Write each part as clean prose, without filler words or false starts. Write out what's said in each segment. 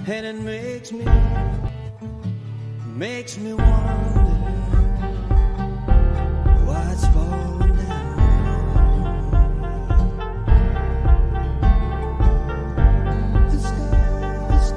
and it makes me wonder what's falling down. The sky is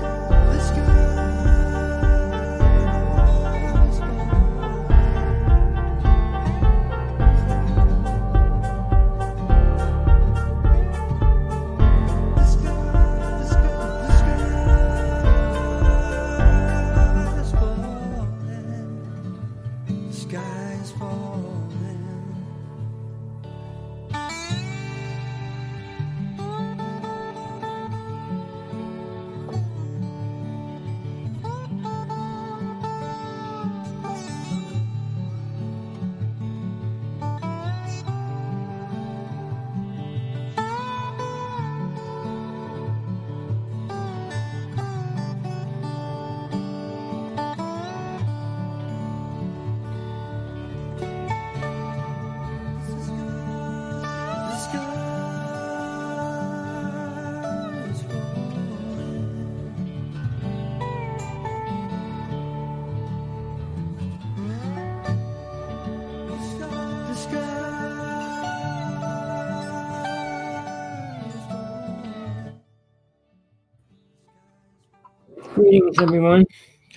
Greetings, everyone.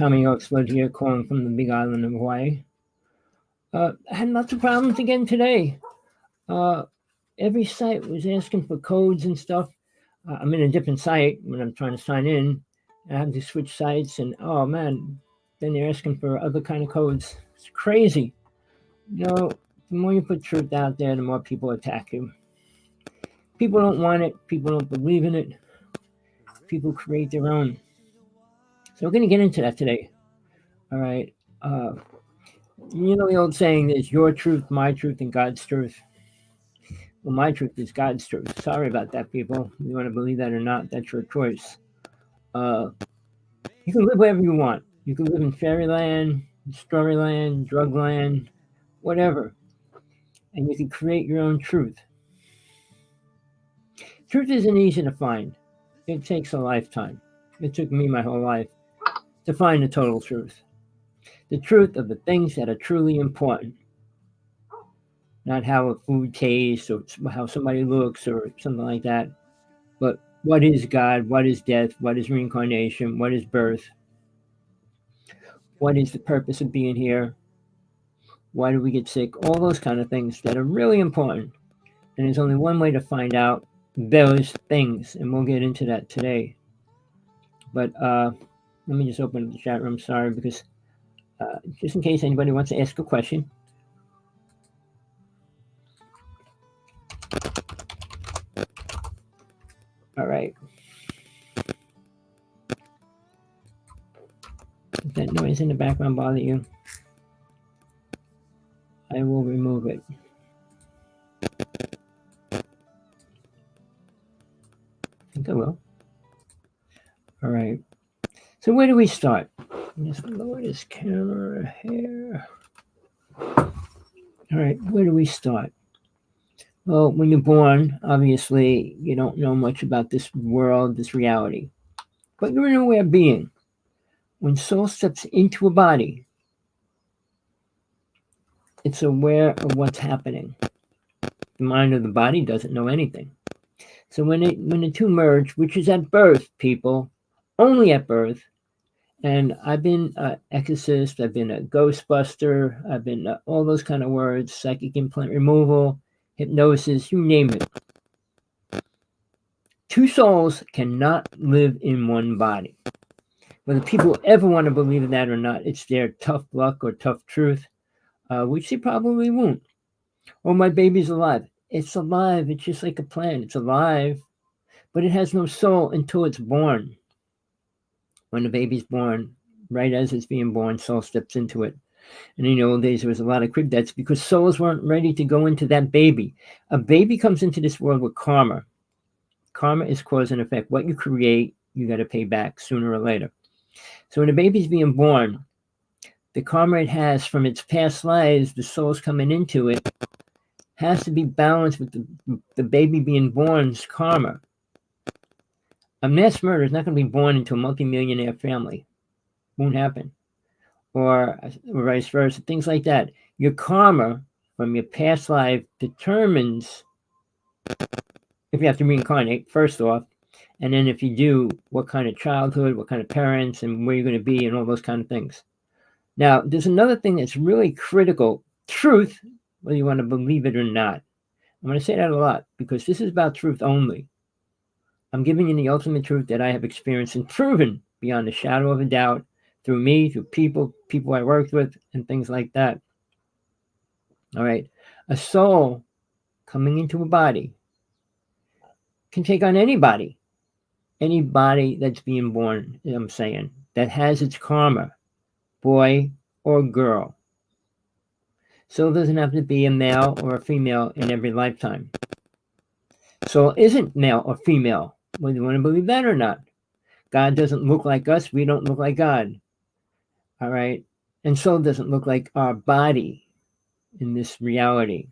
Rev.Hawksblood here, calling from the Big Island of Hawaii. I had lots of problems again today. Every site was asking for codes and stuff. I'm in a different site when I'm trying to sign in. I have to switch sites, and oh man, then they're asking for other kind of codes. It's crazy. The more you put truth out there, the more people attack you. People don't want it. People don't believe in it. People create their own. So we're going to get into that today. All right. The old saying is your truth, my truth, and God's truth. Well, my truth is God's truth. Sorry about that, people. You want to believe that or not, that's your choice. You can live wherever you want. You can live in fairyland, storyland, drugland, whatever. And you can create your own truth. Truth isn't easy to find. It takes a lifetime. It took me my whole life to find the total truth. The truth of the things that are truly important. Not how a food tastes or how somebody looks or something like that. But what is God? What is death? What is reincarnation? What is birth? What is the purpose of being here? Why do we get sick? All those kind of things that are really important. And there's only one way to find out those things. And we'll get into that today. But let me just open the chat room. Sorry, because just in case anybody wants to ask a question. All right. If that noise in the background bother you, I will remove it. I think I will. All right. So where do we start? Just lower this camera here. All right. Where do we start? Well, when you're born, obviously, you don't know much about this world, this reality. But you're an aware being. When soul steps into a body, it's aware of what's happening. The mind of the body doesn't know anything. So when the two merge, which is at birth, people, only at birth, and I've been an exorcist, I've been a ghostbuster, I've been all those kind of words, psychic implant removal, hypnosis, you name it. Two souls cannot live in one body. Whether people ever want to believe in that or not, it's their tough luck or tough truth, which they probably won't. Or my baby's alive. It's alive. It's just like a plant. It's alive, but it has no soul until it's born. When the baby's born, right as it's being born, soul steps into it. And in the old days, there was a lot of crib deaths because souls weren't ready to go into that baby. A baby comes into this world with karma. Karma is cause and effect. What you create, you got to pay back sooner or later. So when a baby's being born, the karma it has from its past lives, the soul's coming into it, has to be balanced with the baby being born's karma. A mass murderer is not going to be born into a multimillionaire family. Won't happen. Or vice versa, things like that. Your karma from your past life determines if you have to reincarnate, first off, and then if you do, what kind of childhood, what kind of parents, and where you're going to be, and all those kind of things. Now, there's another thing that's really critical. Truth, whether you want to believe it or not. I'm going to say that a lot because this is about truth only. I'm giving you the ultimate truth that I have experienced and proven beyond a shadow of a doubt through me, through people I worked with, and things like that. All right. A soul coming into a body can take on anybody that's being born, I'm saying, that has its karma, boy or girl. Soul doesn't have to be a male or a female in every lifetime. Soul isn't male or female, whether you want to believe that or not. God doesn't look like us. We don't look like God. All right. And soul doesn't look like our body in this reality.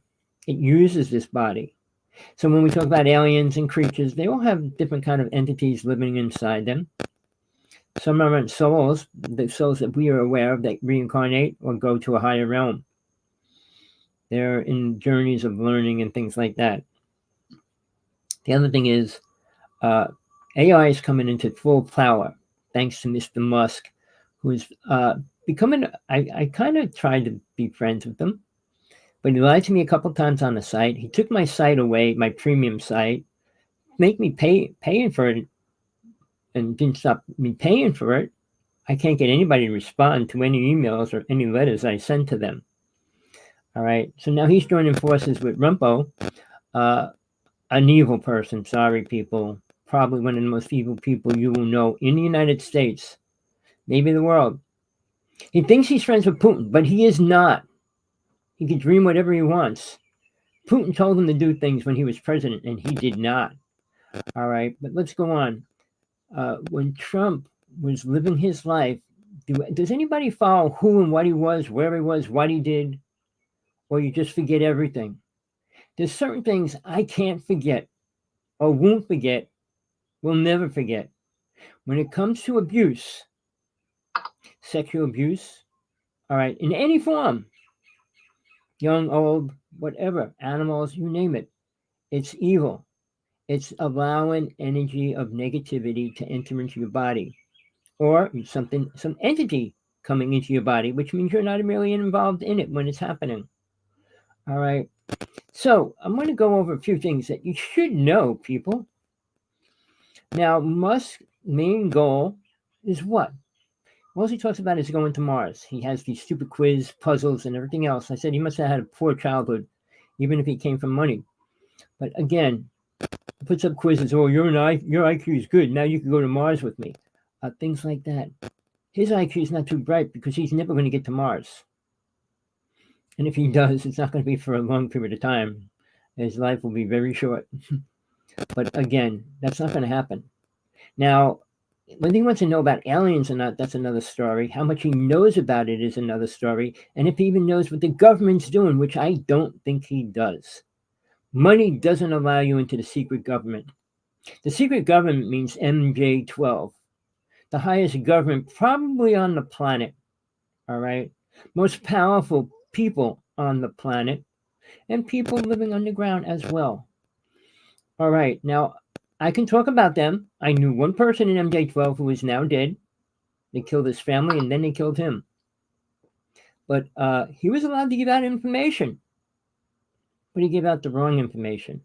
It uses this body. So when we talk about aliens and creatures, they all have different kind of entities living inside them. Some are souls, the souls that we are aware of that reincarnate or go to a higher realm. They're in journeys of learning and things like that. The other thing is AI is coming into full power thanks to Mr. Musk, who is becoming, I kind of tried to be friends with him, but he lied to me a couple times on the site. He took my site away, my premium site, make me paying for it, and didn't stop me paying for it. I can't get anybody to respond to any emails or any letters I send to them. All right. So now he's joining forces with Rumpo, an evil person. Sorry, people. Probably one of the most evil people you will know in the United States, maybe the world. He thinks he's friends with Putin, but he is not. He can dream whatever he wants. Putin told him to do things when he was president, and he did not. All right. But let's go on. When Trump was living his life, does anybody follow who and what he was, where he was, what he did? Or you just forget everything? There's certain things I can't forget or won't forget, will never forget. When it comes to abuse, sexual abuse, all right, in any form, young, old, whatever, animals, you name it, it's evil. It's allowing energy of negativity to enter into your body, or some entity coming into your body, which means you're not really involved in it when it's happening. All right. So I'm going to go over a few things that you should know, people. Now, Musk's main goal is what? All he talks about is going to Mars. He has these stupid quiz, puzzles, and everything else. I said he must have had a poor childhood, even if he came from money. But again, he puts up quizzes. Oh, your IQ is good. Now you can go to Mars with me. Things like that. His IQ is not too bright because he's never going to get to Mars. And if he does, it's not going to be for a long period of time. His life will be very short. But again, that's not going to happen. Now, whether he wants to know about aliens or not, that's another story. How much he knows about it is another story. And if he even knows what the government's doing, which I don't think he does. Money doesn't allow you into the secret government. The secret government means MJ-12. The highest government probably on the planet. All right? Most powerful people on the planet. And people living underground as well. All right. Now, I can talk about them. I knew one person in MJ-12 who is now dead. They killed his family and then they killed him. But he was allowed to give out information. But he gave out the wrong information.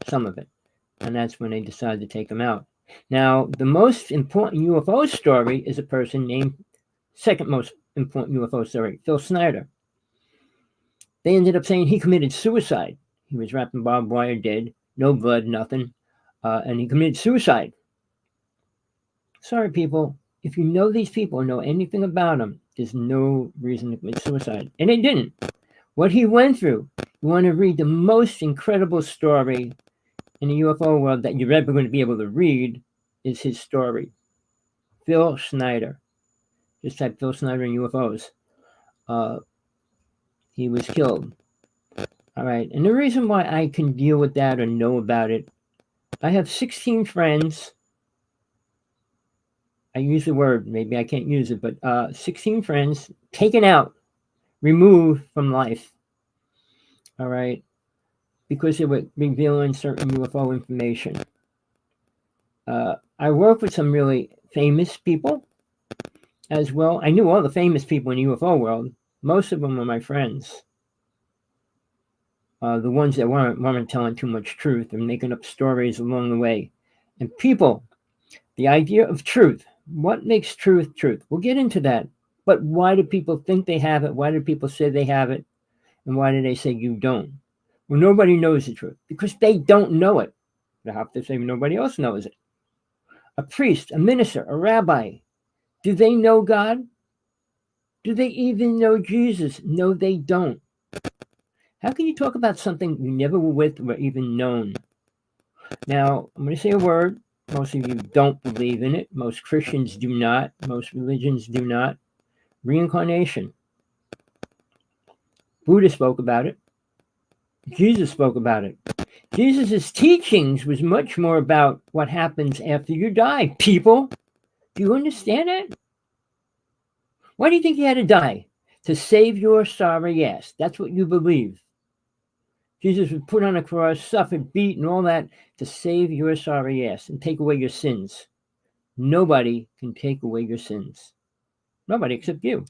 Some of it. And that's when they decided to take him out. Now, the most important UFO story is a person named, second most important UFO story, Phil Snyder. They ended up saying he committed suicide. He was wrapped in barbed wire, dead, no blood, nothing. And he committed suicide. Sorry, people. If you know these people, know anything about them, there's no reason to commit suicide. And they didn't. What he went through, you want to read the most incredible story in the UFO world that you're ever going to be able to read is his story. Phil Snyder. Just type Phil Snyder in UFOs. He was killed. All right. And the reason why I can deal with that or know about it, I have 16 friends. I use the word, maybe I can't use it, but 16 friends taken out, removed from life. All right, because they were revealing certain UFO information. I work with some really famous people as well. I knew all the famous people in the UFO world. Most of them were my friends. The ones that weren't telling too much truth and making up stories along the way. And people, the idea of truth. What makes truth truth? We'll get into that. But why do people think they have it? Why do people say they have it? And why do they say you don't? Well, nobody knows the truth because they don't know it. They have to say nobody else knows it. A priest, a minister, a rabbi, do they know God? Do they even know Jesus? No, they don't. How can you talk about something you never were with or even known? Now, I'm going to say a word. Most of you don't believe in it. Most Christians do not. Most religions do not. Reincarnation. Buddha spoke about it. Jesus spoke about it. Jesus' teachings was much more about what happens after you die. People, do you understand that? Why do you think he had to die? To save your sorry ass. That's what you believe. Jesus was put on a cross, suffered, beat, and all that to save your sorry ass and take away your sins. Nobody can take away your sins. Nobody except you.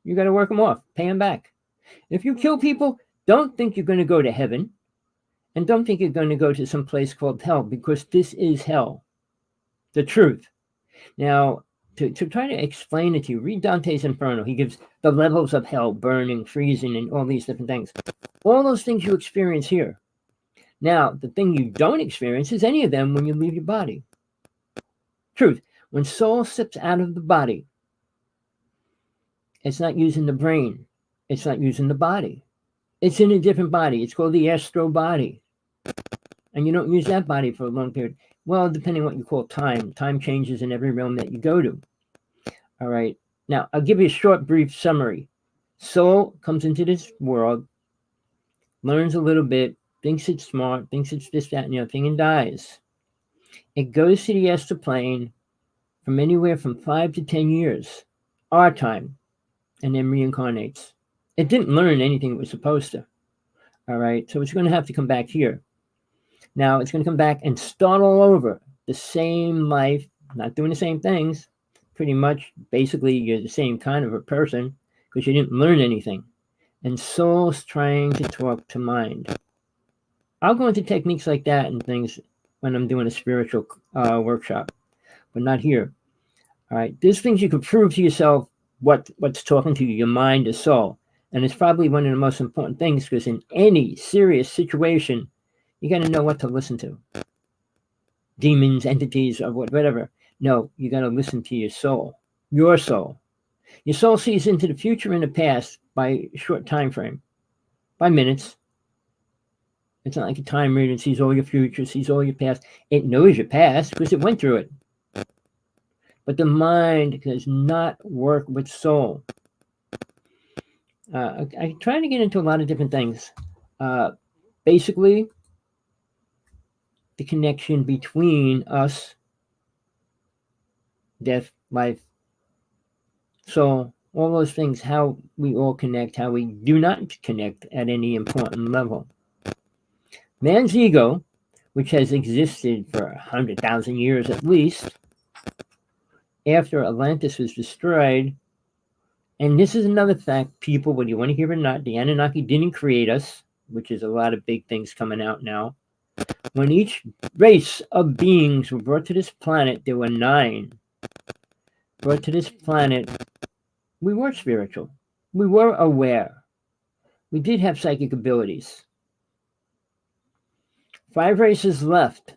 You got to work them off, pay them back. If you kill people, don't think you're going to go to heaven, and don't think you're going to go to some place called hell, because this is hell. The truth. Now, to try to explain it to you, read Dante's Inferno. He gives the levels of hell, burning, freezing, and all these different things. All those things you experience here. Now, the thing you don't experience is any of them when you leave your body. Truth. When soul steps out of the body, it's not using the brain. It's not using the body. It's in a different body. It's called the astral body. And you don't use that body for a long period. Well, depending on what you call time. Time changes in every realm that you go to. All right. Now, I'll give you a short, brief summary. Soul comes into this world, learns a little bit, thinks it's smart, thinks it's this, that, and the other thing, and dies. It goes to the astral plane from anywhere from 5 to 10 years, our time, and then reincarnates. It didn't learn anything it was supposed to. All right. So it's going to have to come back here. Now, it's going to come back and start all over. The same life, not doing the same things. Pretty much, basically, you're the same kind of a person because you didn't learn anything. And soul's trying to talk to mind. I'll go into techniques like that and things when I'm doing a spiritual workshop, but not here. All right. There's things you can prove to yourself what's talking to you, your mind, the soul. And it's probably one of the most important things because in any serious situation, you got to know what to listen to. Demons, entities, or whatever. No, you got to listen to your soul. Your soul. Your soul sees into the future and the past by a short time frame. By minutes. It's not like a time reader. It sees all your future, sees all your past. It knows your past because it went through it. But the mind does not work with soul. I try to get into a lot of different things. Basically, the connection between us, death, life, soul, all those things, how we all connect, how we do not connect at any important level. Man's ego, which has existed for 100,000 years at least, after Atlantis was destroyed, and this is another fact, people, whether you want to hear it or not, the Anunnaki didn't create us, which is a lot of big things coming out now. When each race of beings were brought to this planet, there were 9 brought to this planet. We were spiritual. We were aware. We did have psychic abilities. 5 races left.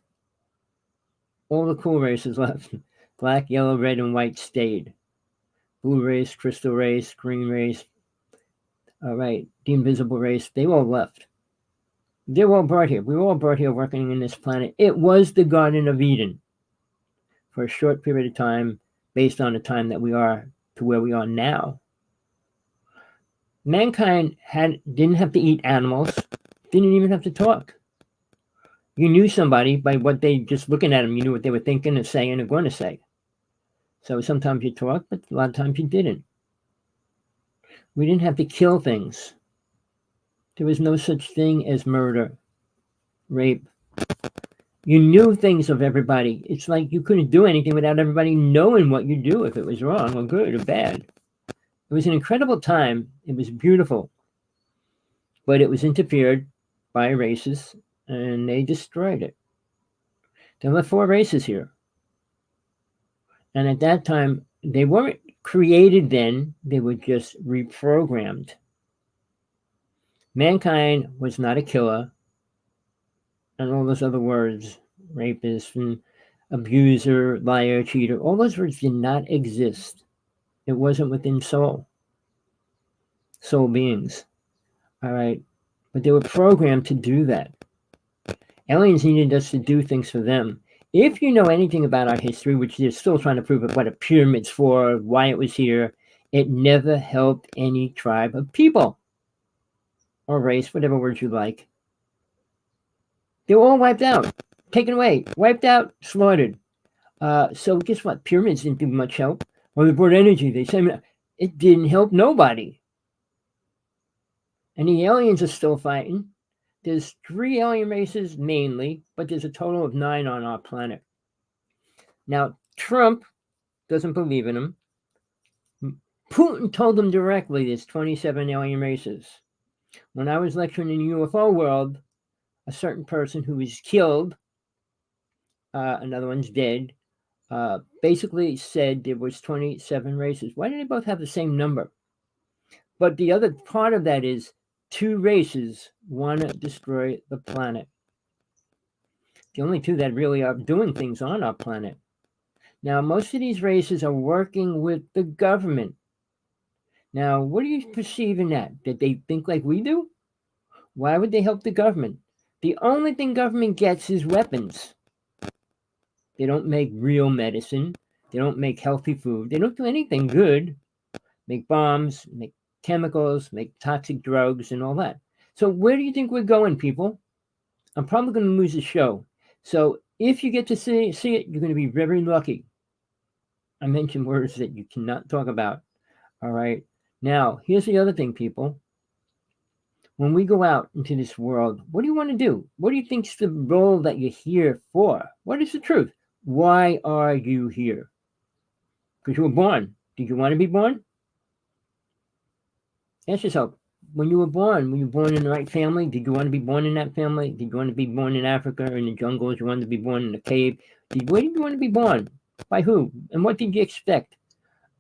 All the cool races left. Black, yellow, red, and white stayed. Blue race, crystal race, green race. All right, the invisible race. They all left. They were all brought here. We were all brought here working in this planet. It was the Garden of Eden for a short period of time based on the time that we are to where we are now. Mankind didn't have to eat animals, didn't even have to talk. You knew somebody by what they, just looking at them, you knew what they were thinking and saying or going to say. So sometimes you talked, but a lot of times you didn't. We didn't have to kill things. There was no such thing as murder, rape. You knew things of everybody. It's like you couldn't do anything without everybody knowing what you do, if it was wrong or good or bad. It was an incredible time. It was beautiful. But it was interfered by races, and they destroyed it. There were 4 races here. And at that time, they weren't created then, they were just reprogrammed. Mankind was not a killer, and all those other words, rapist and abuser, liar, cheater, all those words did not exist. It wasn't within soul beings. All right. But they were programmed to do that. Aliens needed us to do things for them. If you know anything about our history, which they're still trying to prove what a pyramid's for, why it was here, it never helped any tribe of people or race, whatever words you like. They were all wiped out, taken away, wiped out, slaughtered. So guess what? Pyramids didn't do much help. Well, they brought energy. They said it didn't help nobody. And the aliens are still fighting. There's 3 alien races mainly, but there's a total of 9 on our planet. Now, Trump doesn't believe in them. Putin told them directly there's 27 alien races. When I was lecturing in the UFO world, a certain person who was killed, another one's dead, basically said there was 27 races. Why do they both have the same number? But the other part of that is 2 races want to destroy the planet. The only 2 that really are doing things on our planet. Now, most of these races are working with the government. Now, what do you perceive in that? That they think like we do? Why would they help the government? The only thing government gets is weapons. They don't make real medicine. They don't make healthy food. They don't do anything good. Make bombs, make chemicals, make toxic drugs, and all that. So where do you think we're going, people? I'm probably going to lose the show. So if you get to see it, you're going to be very lucky. I mentioned words that you cannot talk about. All right. Now, here's the other thing, people. When we go out into this world, what do you want to do? What do you think is the role that you're here for? What is the truth? Why are you here? Because you were born. Did you want to be born? Ask yourself, when you were born in the right family? Did you want to be born in that family? Did you want to be born in Africa or in the jungles? You wanted to be born in a cave? Where did you want to be born? By who? And what did you expect?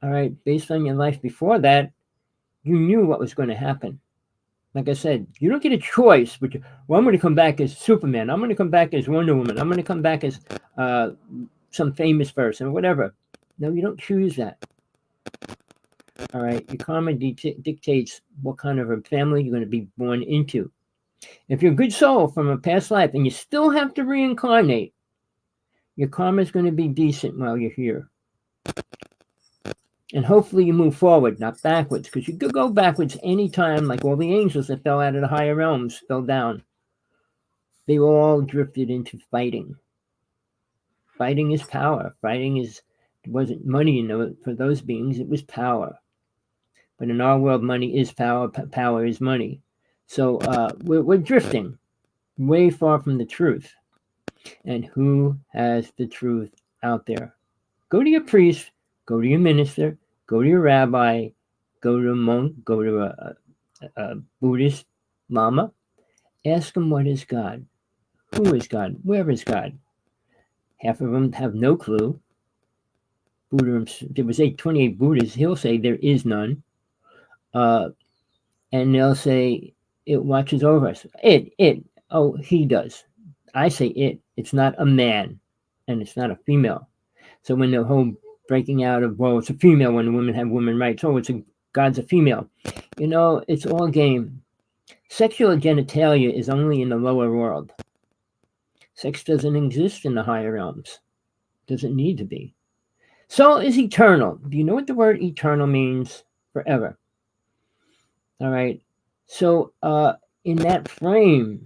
All right, based on your life before that, you knew what was going to happen. Like I said, you don't get a choice, but I'm going to come back as Superman. I'm going to come back as Wonder Woman. I'm going to come back as some famous person or whatever. No, you don't choose that. All right, your karma dictates what kind of a family you're going to be born into. If you're a good soul from a past life and you still have to reincarnate, your karma is going to be decent while you're here. And hopefully you move forward, not backwards, because you could go backwards anytime, like all the angels that fell out of the higher realms fell down. They all drifted into fighting. Fighting is power. It wasn't money for those beings, it was power. But in our world, money is power, power is money. So we're drifting way far from the truth. And who has the truth out there? Go to your priest, go to your minister, go to your rabbi, go to a monk, go to a Buddhist lama. Ask them, what is God? Who is God? Where is God? Half of them have no clue. Buddha, there was 28 Buddhas. He'll say there is none. And they'll say, it watches over us. Oh, he does. I say it. It's not a man, and it's not a female. So when the whole breaking out of, well, it's a female when the women have women rights. Oh, God's a female. It's all game. Sexual genitalia is only in the lower world. Sex doesn't exist in the higher realms. Doesn't need to be. Soul is eternal. Do you know what the word eternal means? Forever. All right. So in that frame,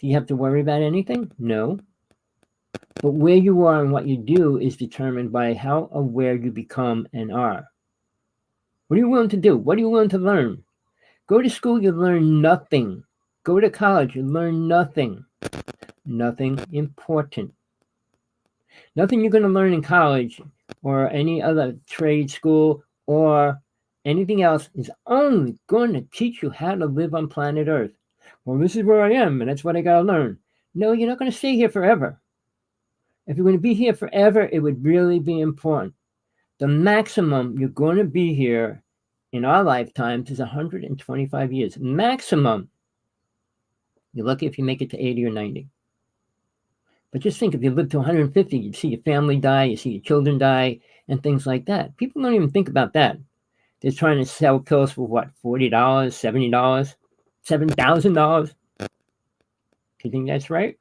Do you have to worry about anything? No. But where you are and what you do is determined by how aware you become and are. What are you willing to do? What are you willing to learn? Go to school, you learn nothing. Go to college, you learn nothing. Nothing important. Nothing you're going to learn in college or any other trade school or anything else is only going to teach you how to live on planet Earth. Well, this is where I am, and that's what I got to learn. No, you're not going to stay here forever. If you're going to be here forever, it would really be important. The maximum you're going to be here in our lifetimes is 125 years. Maximum. You're lucky if you make it to 80 or 90. But just think, if you live to 150, you'd see your family die, you see your children die, and things like that. People don't even think about that. They're trying to sell pills for what, $40, $70, $7,000? Do you think that's right?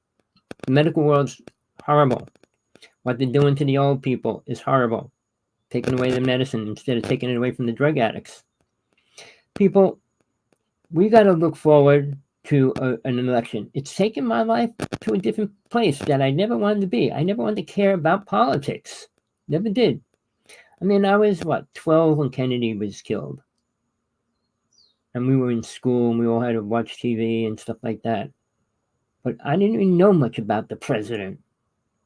The medical world's horrible. What they're doing to the old people is horrible. Taking away the medicine instead of taking it away from the drug addicts. People, we got to look forward to an election. It's taken my life to a different place that I never wanted to be. I never wanted to care about politics. Never did. I mean, I was, 12 when Kennedy was killed. And we were in school and we all had to watch TV and stuff like that. But I didn't even know much about the president,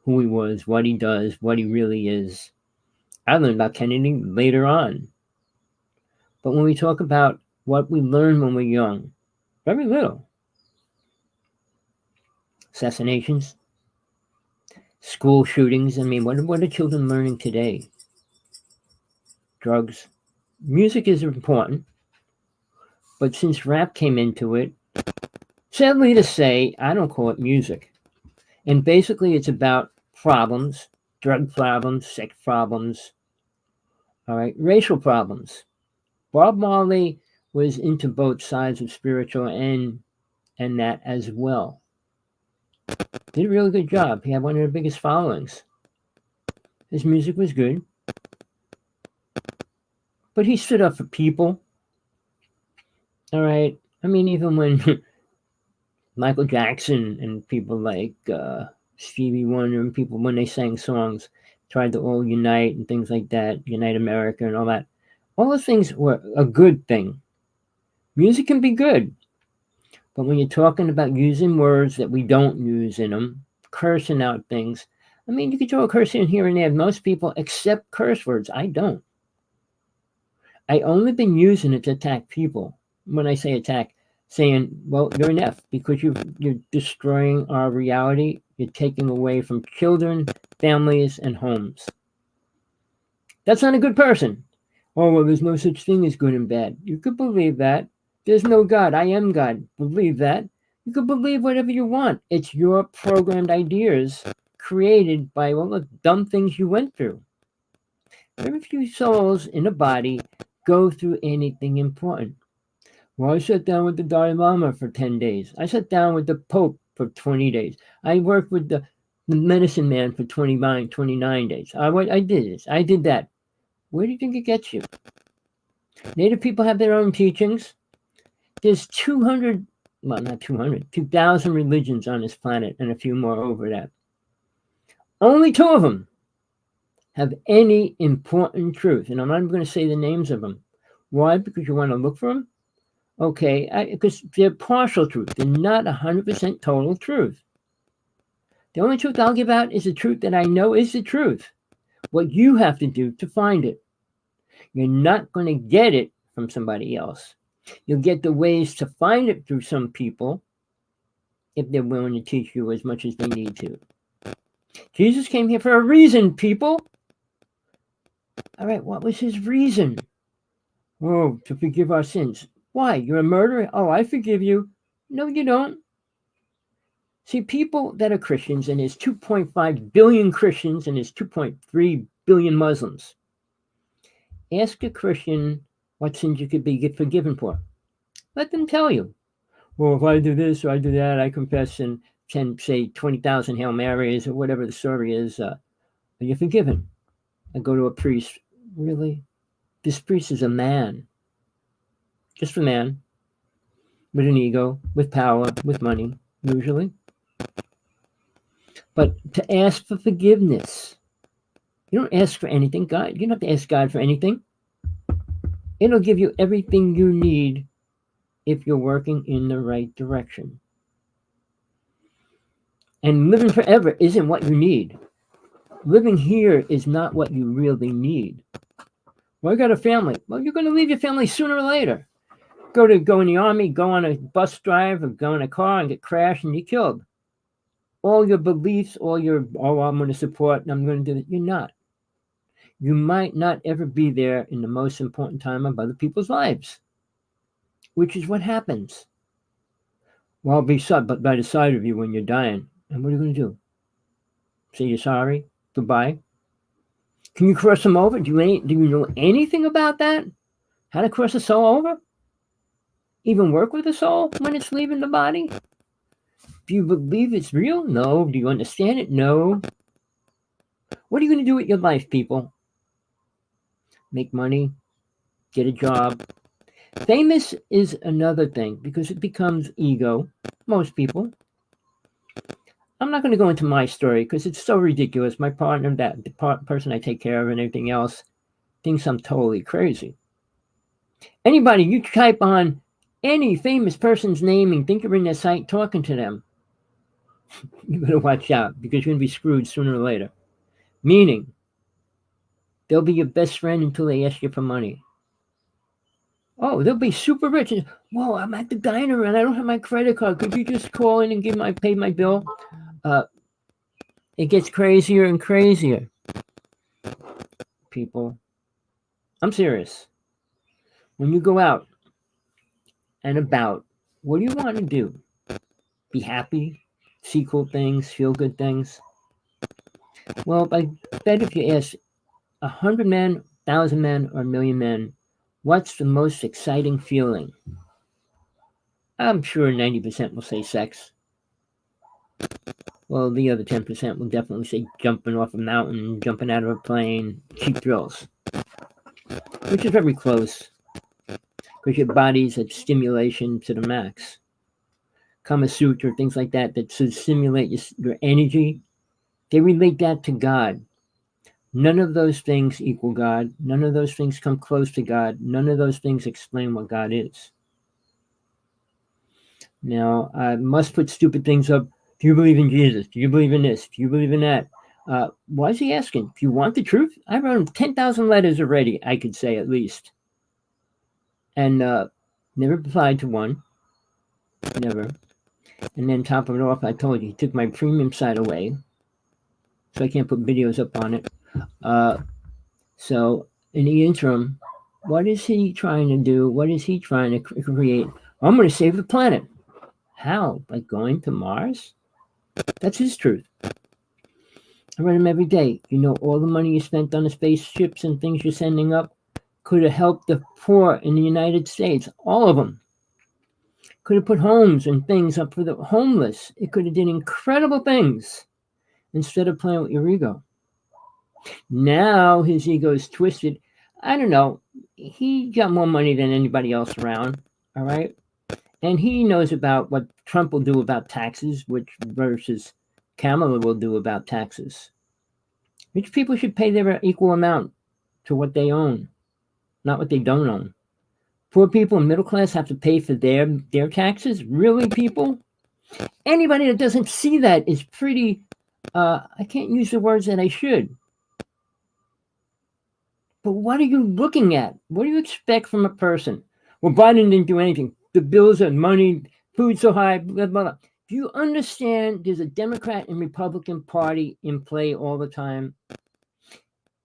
who he was, what he does, what he really is. I learned about Kennedy later on. But when we talk about what we learn when we're young, very little. Assassinations, school shootings. I mean, what are children learning today? Drugs. Music is important. But since rap came into it, sadly to say, I don't call it music. And basically it's about problems, drug problems, sex problems, all right, racial problems. Bob Marley was into both sides of spiritual and that as well. Did a really good job. He had one of the biggest followings. His music was good. But he stood up for people. All right. I mean, even when Michael Jackson and people like Stevie Wonder and people, when they sang songs, tried to all unite and things like that, Unite America and all that. All those things were a good thing. Music can be good. But when you're talking about using words that we don't use in them, cursing out things, I mean, you could throw a curse in here and there. Most people accept curse words. I don't. I only been using it to attack people. When I say attack, saying, well, you're an F because you're destroying our reality. You're taking away from children, families, and homes. That's not a good person. Oh, well, there's no such thing as good and bad. You could believe that. There's no God. I am God. Believe that. You could believe whatever you want. It's your programmed ideas created by all the dumb things you went through. Very few souls in a body go through anything important. Well, I sat down with the Dalai Lama for 10 days. I sat down with the Pope for 20 days. I worked with the medicine man for 29 days. I did this. I did that. Where do you think it gets you? Native people have their own teachings. There's 2,000 religions on this planet and a few more over that. Only 2 of them have any important truth. And I'm not going to say the names of them. Why? Because you want to look for them? Okay, because they're partial truth. They're not 100% total truth. The only truth I'll give out is the truth that I know is the truth. What you have to do to find it. You're not going to get it from somebody else. You'll get the ways to find it through some people if they're willing to teach you as much as they need to. Jesus came here for a reason, people. All right, what was his reason? Oh, to forgive our sins. Why? You're a murderer? Oh, I forgive you. No, you don't. See, people that are Christians, and there's 2.5 billion Christians and there's 2.3 billion Muslims. Ask a Christian what sins you could be forgiven for. Let them tell you. Well, if I do this or I do that, I confess and can say 20,000 Hail Marys or whatever the story is, are you forgiven? I go to a priest. Really? This priest is a man. Just a man. With an ego, with power, with money, usually. But to ask for forgiveness, you don't ask for anything. God, you don't have to ask God for anything. It'll give you everything you need if you're working in the right direction. And living forever isn't what you need. Living here is not what you really need. Well, I got a family. Well, you're going to leave your family sooner or later. Go in the army, go on a bus drive, or go in a car and get crashed and you're killed. All your beliefs, I'm going to support and I'm going to do it. You're not. You might not ever be there in the most important time of other people's lives, which is what happens. Well, I'll be by the side of you when you're dying. And what are you going to do? Say you're sorry? Goodbye? Can you cross them over? Do you know anything about that? How to cross a soul over? Even work with a soul when it's leaving the body? Do you believe it's real? No. Do you understand it? No. What are you going to do with your life, people? Make money? Get a job? Famous is another thing because it becomes ego. Most people. I'm not going to go into my story because it's so ridiculous. My partner, the person I take care of and everything else, thinks I'm totally crazy. Anybody, you type on any famous person's name and think you're in their site talking to them, you better watch out because you're going to be screwed sooner or later. Meaning, they'll be your best friend until they ask you for money. Oh, they'll be super rich. Whoa, I'm at the diner and I don't have my credit card. Could you just call in and pay my bill? It gets crazier and crazier. People, I'm serious. When you go out and about, what do you want to do? Be happy? See cool things? Feel good things? Well, I bet if you ask 100 men, 1,000 men, or 1,000,000 men, what's the most exciting feeling? I'm sure 90% will say sex. Well, the other 10% will definitely say jumping off a mountain, jumping out of a plane, cheap thrills, which is very close because your body's at stimulation to the max. Kama Sutra, things like that stimulate your energy, they relate that to God. None of those things equal God. None of those things come close to God. None of those things explain what God is. Now, I must put stupid things up. Do you believe in Jesus? Do you believe in this? Do you believe in that? Why is he asking? Do you want the truth? I wrote him 10,000 letters already, I could say at least. And never replied to one. Never. And then top of it off, I told you, he took my premium site away. So I can't put videos up on it. So in the interim, what is he trying to do? What is he trying to create? I'm going to save the planet. How? By going to Mars? That's his truth. I read him every day. You know, all the money you spent on the spaceships and things you're sending up could have helped the poor in the United States. All of them. Could have put homes and things up for the homeless. It could have done incredible things instead of playing with your ego. Now his ego is twisted. I don't know. He got more money than anybody else around. All right. And he knows about what Trump will do about taxes, which versus Kamala will do about taxes. Rich people should pay their equal amount to what they own, not what they don't own. Poor people and middle class have to pay for their taxes. Really, people? Anybody that doesn't see that is pretty, I can't use the words that I should. But what are you looking at? What do you expect from a person? Well, Biden didn't do anything. The bills and money, food so high, blah, blah, blah. Do you understand there's a Democrat and Republican Party in play all the time?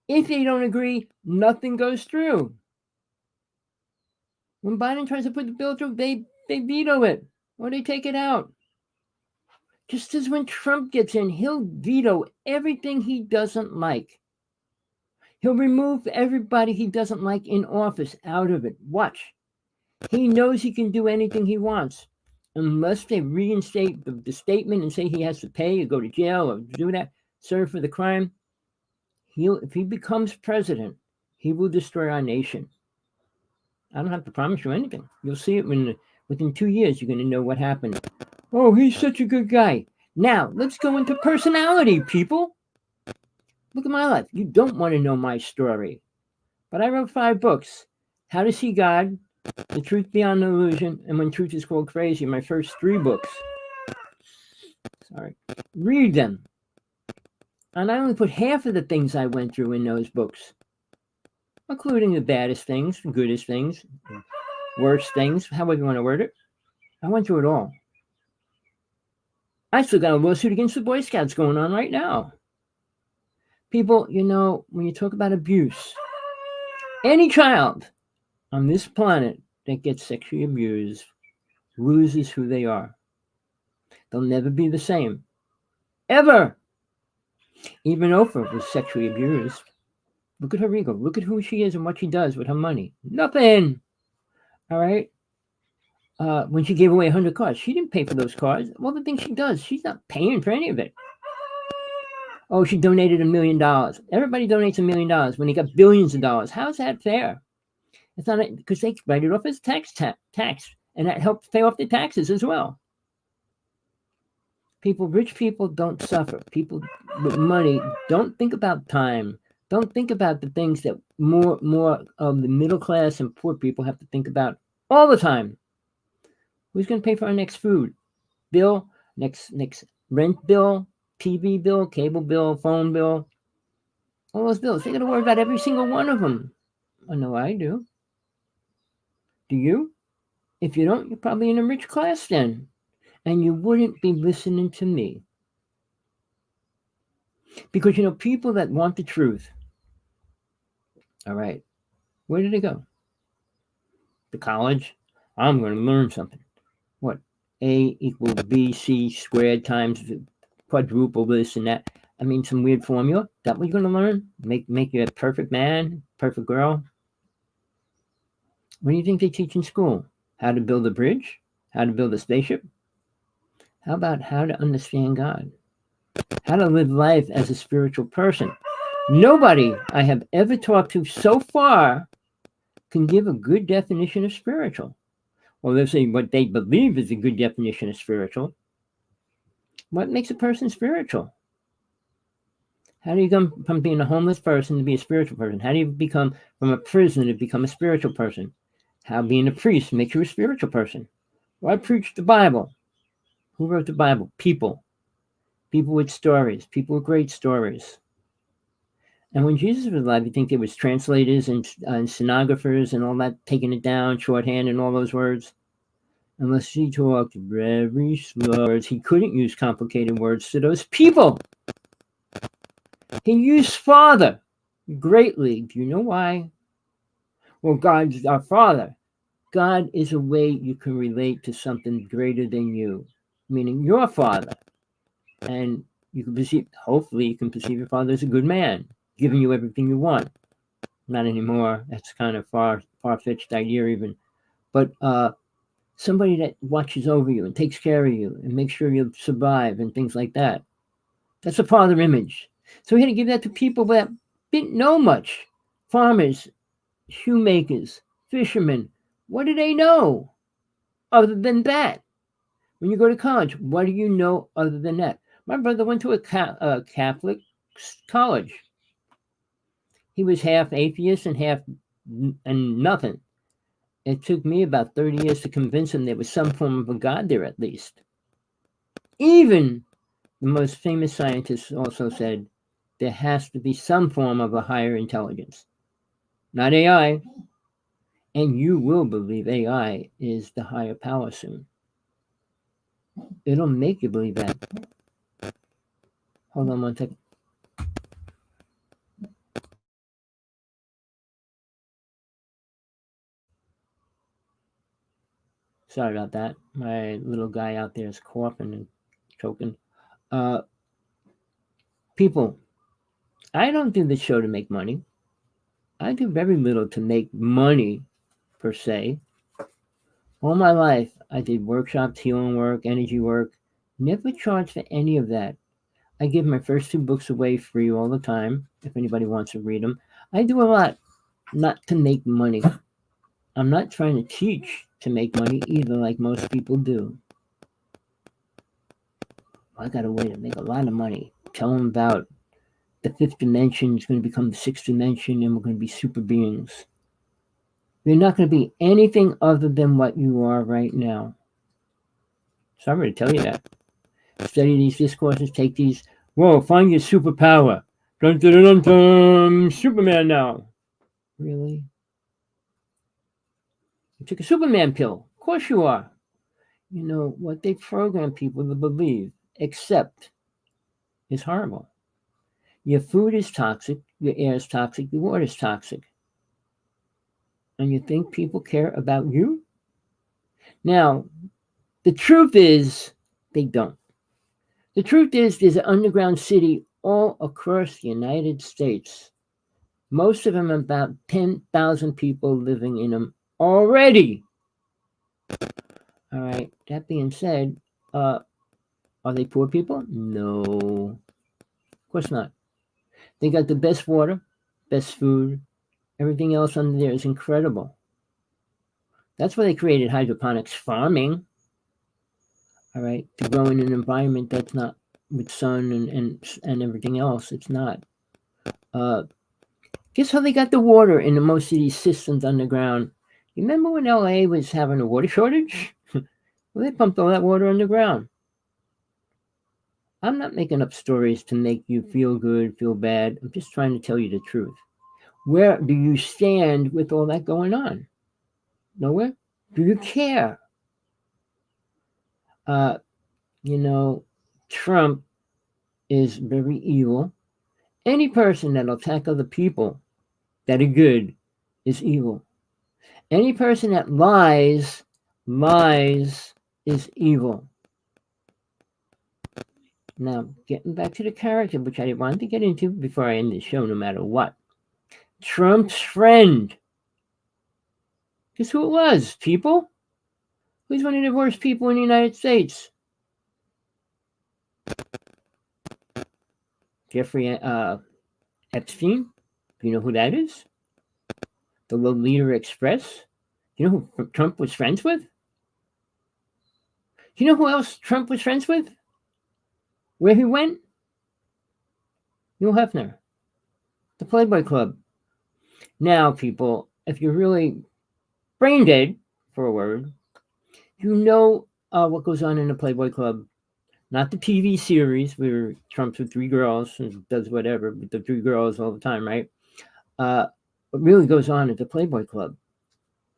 If they don't agree, nothing goes through. When Biden tries to put the bill through, they veto it or they take it out. Just as when Trump gets in, he'll veto everything he doesn't like. He'll remove everybody he doesn't like in office out of it. Watch. He knows he can do anything he wants. Unless they reinstate the statement and say he has to pay or go to jail or do that, serve for the crime, if he becomes president, he will destroy our nation. I don't have to promise you anything. You'll see it within 2 years, you're going to know what happened. Oh, he's such a good guy. Now, let's go into personality, people. Look at my life. You don't want to know my story. But I wrote 5 books. How to See God, The Truth Beyond Illusion, and When Truth is Called Crazy, my first 3 books. Sorry. Read them. And I only put half of the things I went through in those books, including the baddest things, the goodest things, worst things, however you want to word it. I went through it all. I still got a lawsuit against the Boy Scouts going on right now. People, when you talk about abuse, any child on this planet that gets sexually abused loses who they are. They'll never be the same. Ever. Even Oprah was sexually abused. Look at her ego. Look at who she is and what she does with her money. Nothing. All right? When she gave away 100 cars, she didn't pay for those cars. Well, the thing she does, she's not paying for any of it. Oh, she donated $1 million. Everybody donates $1 million when they got billions of dollars. How's that fair? It's not because they write it off as tax, and that helps pay off the taxes as well. Rich people don't suffer. People with money don't think about time. Don't think about the things that more of the middle class and poor people have to think about all the time. Who's going to pay for our next food bill, next rent bill, TV bill, cable bill, phone bill? All those bills. They got to worry about every single one of them. I know I do. Do you? If you don't, you're probably in a rich class then. And you wouldn't be listening to me. Because, people that want the truth, all right, where did they go? The college? I'm going to learn something. What? A equals BC squared times quadruple this and that. I mean, some weird formula. That what you're going to learn? Make you a perfect man, perfect girl? What do you think they teach in school? How to build a bridge? How to build a spaceship? How about how to understand God? How to live life as a spiritual person? Nobody I have ever talked to so far can give a good definition of spiritual. Well, they're saying what they believe is a good definition of spiritual. What makes a person spiritual? How do you come from being a homeless person to be a spiritual person? How do you become from a prisoner to become a spiritual person? How being a priest makes you a spiritual person? Well, I preach the Bible. Who wrote the Bible? People. People with stories. People with great stories. And when Jesus was alive, you think there was translators and stenographers and all that, taking it down, shorthand and all those words? Unless he talked very slow words, he couldn't use complicated words to those people. He used Father greatly. Do you know why? Well, God's our Father. God is a way you can relate to something greater than you, meaning your Father. And you can perceive, hopefully you can perceive your Father as a good man, giving you everything you want. Not anymore. That's kind of far-fetched idea even. But somebody that watches over you and takes care of you and makes sure you'll survive and things like that. That's a Father image. So we had to give that to people that didn't know much. Farmers, shoemakers, fishermen. What do they know other than that? When you go to college, what do you know other than that? My brother went to a Catholic college. He was half atheist and half nothing. It took me about 30 years to convince him there was some form of a God there at least. Even the most famous scientists also said there has to be some form of a higher intelligence. Not AI. And you will believe AI is the higher power soon. It'll make you believe that. Hold on one second. Sorry about that. My little guy out there is coughing and choking. People, I don't do this show to make money. I do very little to make money, per se. All my life, I did workshops, healing work, energy work. Never charged for any of that. I give my first 2 books away free all the time, if anybody wants to read them. I do a lot not to make money. I'm not trying to teach to make money either, like most people do. I got a way to make a lot of money. Tell them about the fifth dimension is going to become the sixth dimension and we're going to be super beings. You're not going to be anything other than what you are right now. Sorry to tell you that. Study these discourses, take these. Whoa, find your superpower. Dun dun dun dun dun. Superman now. Really? You took a Superman pill. Of course you are. You know what they program people to believe, except is horrible. Your food is toxic, your air is toxic, your water is toxic. And you think people care about you? Now, the truth is, they don't. The truth is, there's an underground city all across the United States. Most of them, about 10,000 people living in them already. All right, that being said, are they poor people? No, of course not. They got the best water, best food, everything else under there is incredible. That's why they created hydroponics farming, all right, to grow in an environment that's not with sun and everything else. It's not. Uh, Guess how they got the water in most of these systems underground? You remember when LA was having a water shortage? Well, they pumped all that water underground. I'm not making up stories to make you feel good, feel bad. I'm just trying to tell you the truth. Where do you stand with all that going on? Nowhere? Do you care? Uh, you know, Trump is very evil. Any person that'll attack other people that are good is evil. Any person that lies is evil. Now, getting back to the character, which I wanted to get into before I end the show, no matter what. Trump's friend. Guess who it was, people? Who's one of the worst people in the United States? Jeffrey Epstein. Do you know who that is? The Lolita Express. Do you know who Trump was friends with? Do you know who else Trump was friends with? Where he went? Hugh Hefner. The Playboy Club. Now, people, if you're really brain dead, for a word, you know what goes on in the Playboy Club. Not the TV series where Trump's with three girls and does whatever with the three girls all the time, right? What really goes on at the Playboy Club.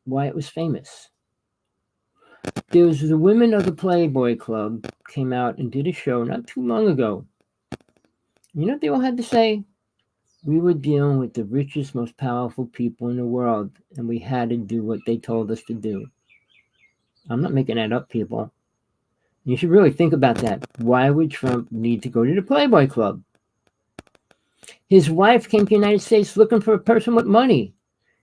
Why it was famous. There was the women of the Playboy Club came out and did a show not too long ago. You know what they all had to say? We were dealing with the richest, most powerful people in the world, and we had to do what they told us to do. I'm not making that up, people. You should really think about that. Why would Trump need to go to the Playboy Club? His wife came to the United States looking for a person with money,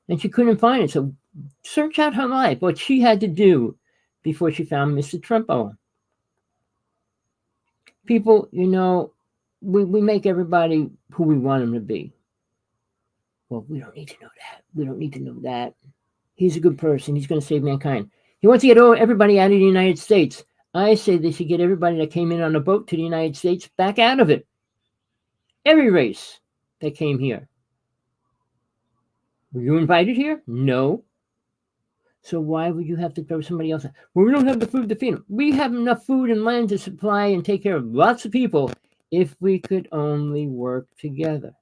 and she couldn't find it. So search out her life, what she had to do before she found Mr. Trumpo. People, you know, we make everybody who we want them to be. Well, we don't need to know that. We don't need to know that. He's a good person. He's going to save mankind. He wants to get everybody out of the United States. I say they should get everybody that came in on a boat to the United States back out of it. Every race that came here. Were you invited here? No. So why would you have to throw somebody else out? Well, we don't have the food to feed them. We have enough food and land to supply and take care of lots of people if we could only work together.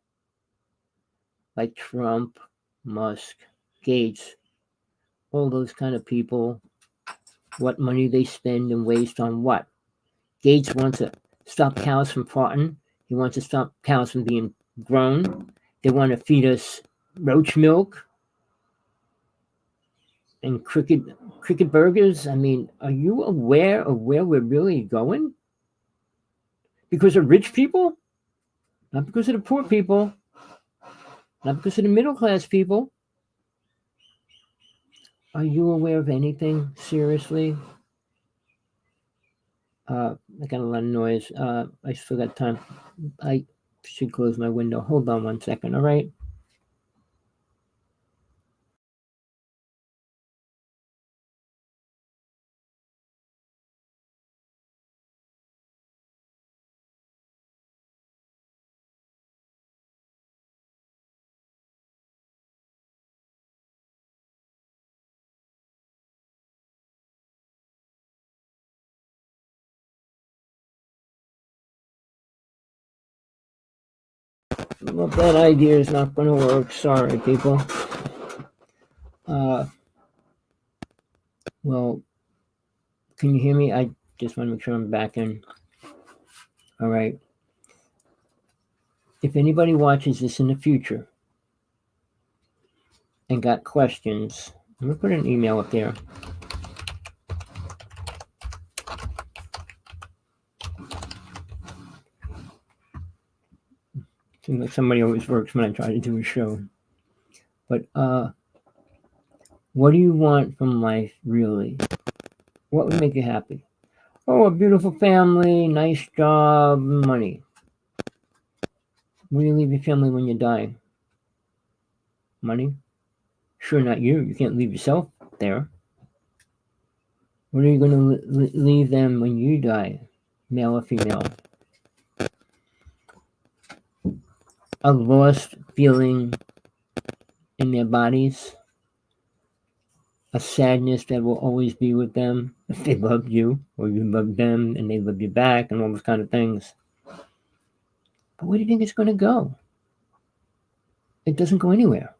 Like Trump, Musk, Gates, all those kind of people, what money they spend and waste on what. Gates wants to stop cows from farting. He wants to stop cows from being grown. They want to feed us roach milk and cricket burgers. I mean, are you aware of where we're really going? Because of rich people? Not because of the poor people. Not because of the middle class people. Are you aware of anything? Seriously? I got a lot of noise. I still got time. I should close my window. Hold on 1 second, all right? Well, that idea is not going to work. Sorry, people. Well, can you hear me? I just want to make sure I'm back in. All right. If anybody watches this in the future and got questions, I'm going to put an email up there. Seems like somebody always works when I try to do a show. But what do you want from life, really? What would make you happy? Oh, a beautiful family, nice job, money. Where do you leave your family when you die? Money? Sure, not you. You can't leave yourself there. What are you going to leave them when you die, male or female? A lost feeling in their bodies, a sadness that will always be with them if they loved you or you loved them and they loved you back and all those kind of things. But where do you think it's going to go? It doesn't go anywhere.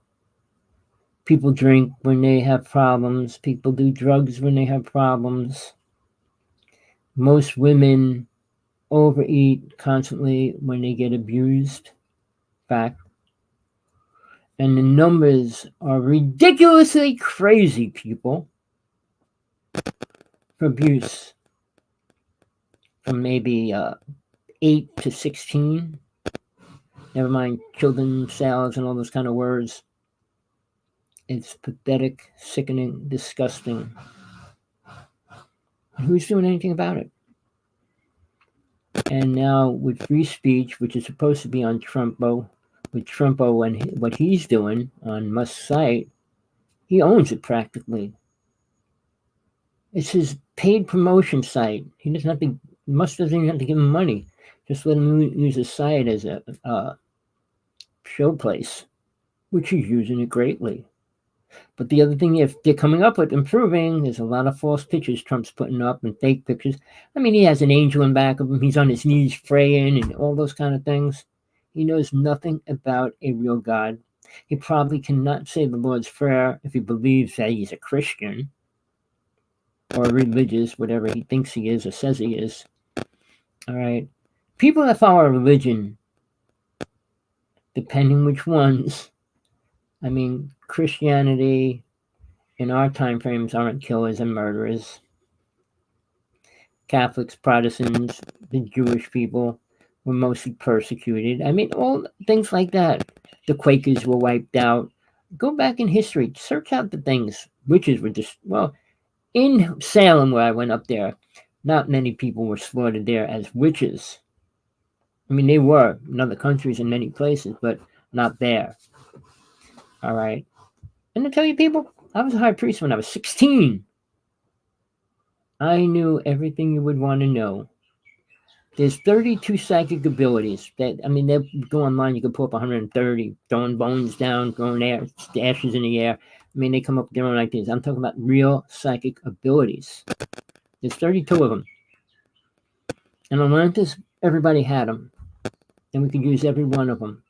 People drink when they have problems. People do drugs when they have problems. Most women overeat constantly when they get abused. Fact. And the numbers are ridiculously crazy, people, for abuse. From maybe 8 to 16. Never mind children, sales, and all those kind of words. It's pathetic, sickening, disgusting. And who's doing anything about it? And now with free speech, which is supposed to be on Trumpo, with Trumpo and what he's doing on Musk's site, he owns it practically. It's his paid promotion site. He doesn't have to. Musk doesn't even have to give him money. Just let him use his site as a showplace, which he's using it greatly. But the other thing, if they're coming up with improving, there's a lot of false pictures Trump's putting up and fake pictures. I mean, he has an angel in back of him. He's on his knees praying and all those kind of things. He knows nothing about a real God. He probably cannot say the Lord's Prayer if he believes that he's a Christian or religious, whatever he thinks he is or says he is. All right. People that follow a religion, depending which ones, I mean, Christianity in our time frames aren't killers and murderers. Catholics, Protestants, the Jewish people were mostly persecuted. I mean, all things like that. The Quakers were wiped out. Go back in history, search out the things. Witches were just, well, in Salem, where I went up there, not many people were slaughtered there as witches. I mean, they were in other countries in many places, but not there. All right. And to tell you, people, I was a high priest when I was 16. I knew everything you would want to know. There's 32 psychic abilities. That, I mean, they go online, you can pull up 130, throwing bones down, throwing ashes in the air. I mean, they come up with their own ideas. I'm talking about real psychic abilities. There's 32 of them. And Atlantis, everybody had them. And we could use every one of them.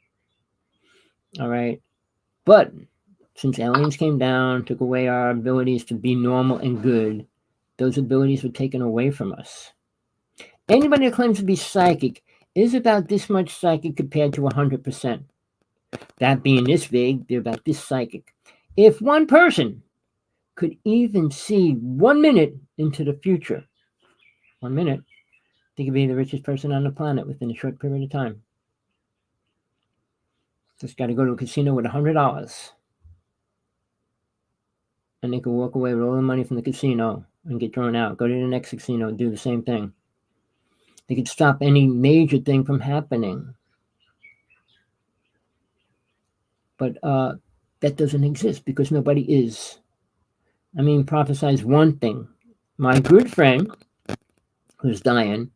All right. But since aliens came down, took away our abilities to be normal and good, those abilities were taken away from us. Anybody that claims to be psychic is about this much psychic compared to 100%. That being this big, they're about this psychic. If one person could even see 1 minute into the future, 1 minute, they could be the richest person on the planet within a short period of time. Just got to go to a casino with $100. And they could walk away with all the money from the casino and get thrown out. Go to the next casino and do the same thing. They could stop any major thing from happening. But that doesn't exist because nobody is. I mean, prophesize one thing. My good friend, who's dying,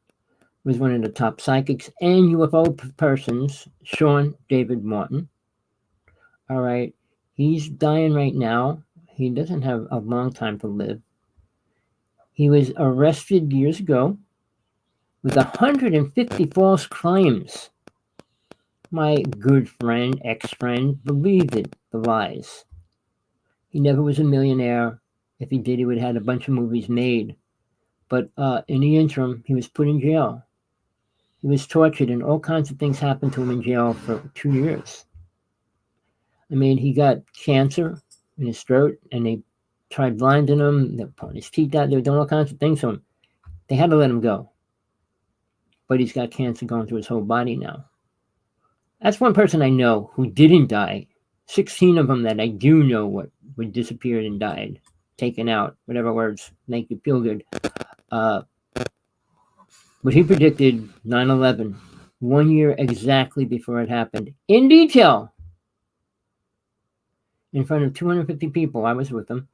was one of the top psychics and UFO persons, Sean David Martin. All right. He's dying right now. He doesn't have a long time to live. He was arrested years ago with 150 false claims. My good friend, ex-friend, believed it, the lies. He never was a millionaire. If he did, he would have had a bunch of movies made. But in the interim, he was put in jail. He was tortured, and all kinds of things happened to him in jail for 2 years. I mean, he got cancer in his throat, and they tried blinding him. They were pulling his teeth out. They were doing all kinds of things to him. They had to let him go. But he's got cancer going through his whole body now. That's one person I know who didn't die. 16 of them that I do know what disappeared and died, taken out, whatever words make you feel good. But he predicted 9/11 1 year exactly before it happened, in detail, in front of 250 people. I was with him.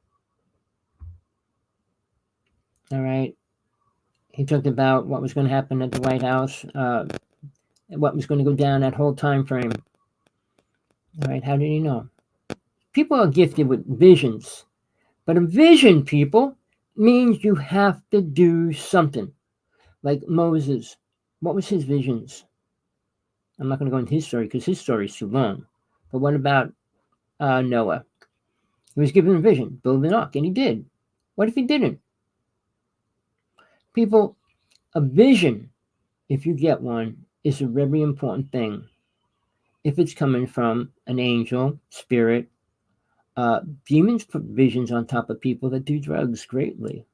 All right. He talked about what was going to happen at the White House, what was going to go down that whole time frame. All right. How did he know? People are gifted with visions, but a vision, people, means you have to do something. Like Moses, what was his visions? I'm not going to go into his story because his story is too long. But what about Noah? He was given a vision, build an ark, and he did. What if he didn't? People, a vision, if you get one, is a very important thing. If it's coming from an angel, spirit, demons put visions on top of people that do drugs greatly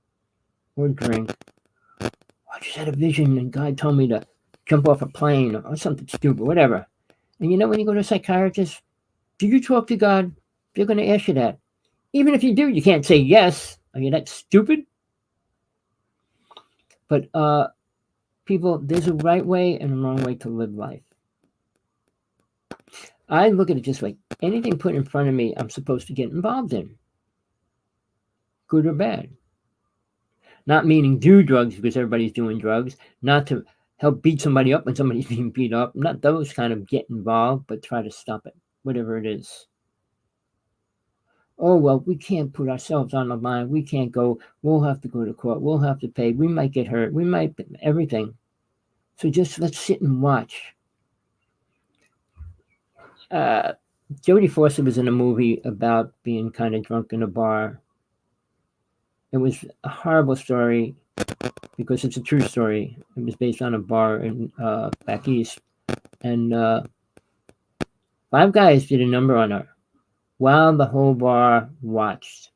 or drink. I just had a vision and God told me to jump off a plane or something stupid, whatever. And you know, when you go to a psychiatrist, do you talk to God? They're going to ask you that. Even if you do, you can't say yes. Are you that stupid? But people, there's a right way and a wrong way to live life. I look at it this way. Anything put in front of me, I'm supposed to get involved in. Good or bad. Not meaning do drugs because everybody's doing drugs. Not to help beat somebody up when somebody's being beat up. Not those kind of get involved, but try to stop it. Whatever it is. Oh, well, we can't put ourselves on the line. We can't go. We'll have to go to court. We'll have to pay. We might get hurt. We might, everything. So just let's sit and watch. Jodie Foster was in a movie about being kind of drunk in a bar. It was a horrible story because it's a true story. It was based on a bar in back east. And 5 guys did a number on her while the whole bar watched.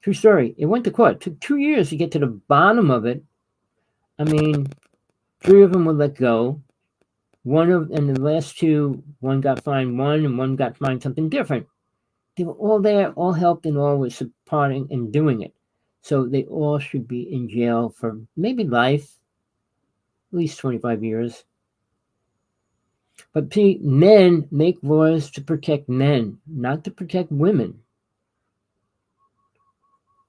True story. It went to court. It took 2 years to get to the bottom of it. I mean, 3 of them were let go. And the last 2, one got fined 1 and one got fined something different. They were all there, all helped, and all were supporting and doing it. So they all should be in jail for maybe life, at least 25 years. But see, men make laws to protect men, not to protect women.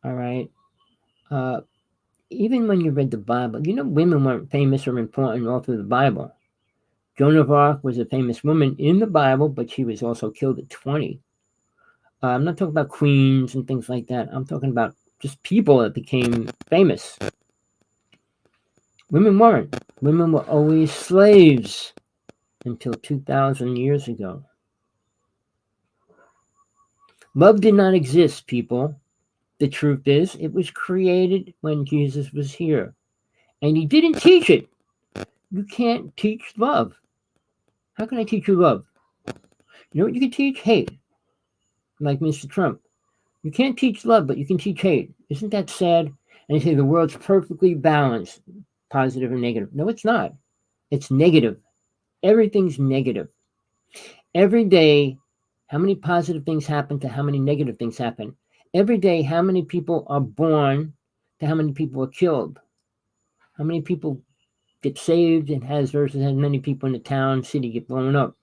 All right? Even when you read the Bible, you know women weren't famous or important all through the Bible. Joan of Arc was a famous woman in the Bible, but she was also killed at 20. I'm not talking about queens and things like that. I'm talking about just people that became famous. Women weren't. Women were always slaves until 2,000 years ago. Love did not exist, people. The truth is, it was created when Jesus was here. And he didn't teach it. You can't teach love. How can I teach you love? You know what you can teach? Hate. Like Mr. Trump. You can't teach love, but you can teach hate. Isn't that sad? And they say the world's perfectly balanced, positive and negative. No, it's not. It's negative. Everything's negative. Every day, how many positive things happen to how many negative things happen? Every day, how many people are born to how many people are killed? How many people get saved and versus how many people in the town, city get blown up?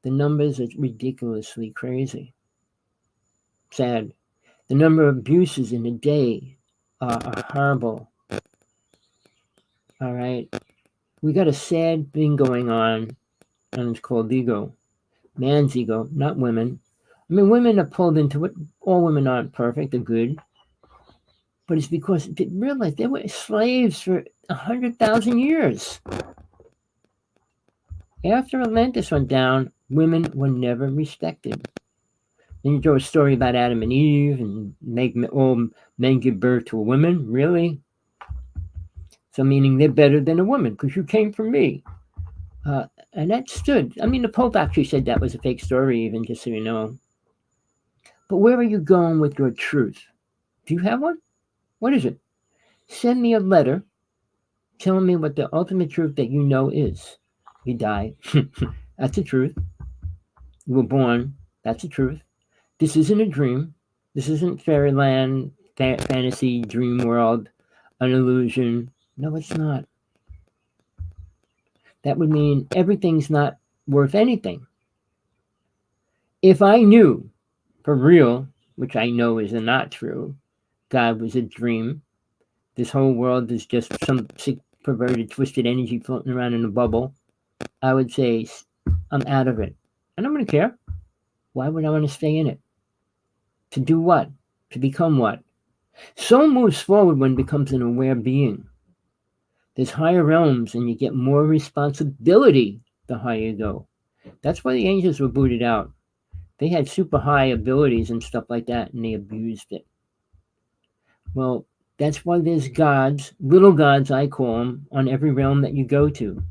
The numbers are ridiculously crazy. Sad. The number of abuses in a day are horrible. All right. We got a sad thing going on, and it's called ego. Man's ego, not women. I mean, women are pulled into it. All women aren't perfect, they're good. But it's because they realized they were slaves for 100,000 years. After Atlantis went down, women were never respected. Then you throw a story about Adam and Eve and make all men give birth to a woman. Really? So meaning they're better than a woman because you came from me. And that stood. I mean, the Pope actually said that was a fake story, even just so you know. But where are you going with your truth? Do you have one? What is it? Send me a letter telling me what the ultimate truth that you know is. You died. That's the truth. You were born. That's the truth. This isn't a dream. This isn't fairyland, fantasy, dream world, an illusion. No, it's not. That would mean everything's not worth anything. If I knew for real, which I know is not true, God was a dream, this whole world is just some sick, perverted, twisted energy floating around in a bubble, I would say, I'm out of it. And I'm going to care. Why would I want to stay in it? To do what? To become what? Soul moves forward when it becomes an aware being. There's higher realms and you get more responsibility the higher you go. That's why the angels were booted out. They had super high abilities and stuff like that, and they abused it. Well, that's why there's gods, little gods I call them, on every realm that you go to.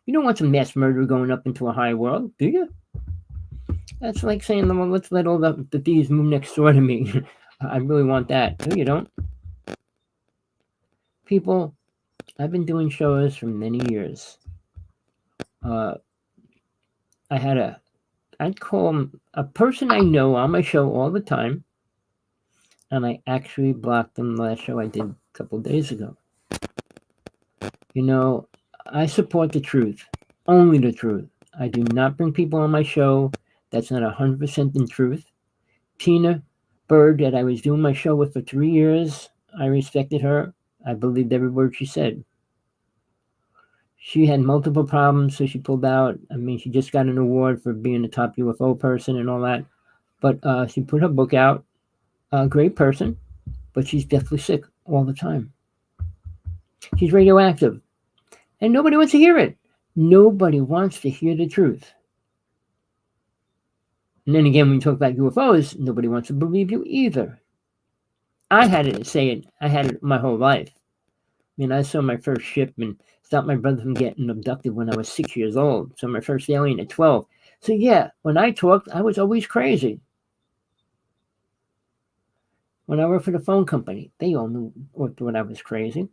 You don't want some mass murderer going up into a high world, do you? That's like saying, well, let's let all the thieves move next door to me. I really want that. No, you don't. People, I've been doing shows for many years. I'd call a person I know on my show all the time, and I actually blocked them the last show I did a couple of days ago. You know, I support the truth, only the truth. I do not bring people on my show that's not 100% in truth. Tina Bird, that I was doing my show with for 3 years, I respected her. I believed every word she said. She had multiple problems, so she pulled out. I mean, she just got an award for being a top UFO person and all that. But she put her book out. A great person, but she's deathly sick all the time. She's radioactive. And nobody wants to hear it. Nobody wants to hear the truth. And then again, when you talk about UFOs, nobody wants to believe you either. I had to say it. I had it my whole life. I mean, I saw my first ship and stopped my brother from getting abducted when I was 6 years old. So my first alien at 12. So yeah, when I talked, I was always crazy. When I worked for the phone company, they all knew or thought I was crazy.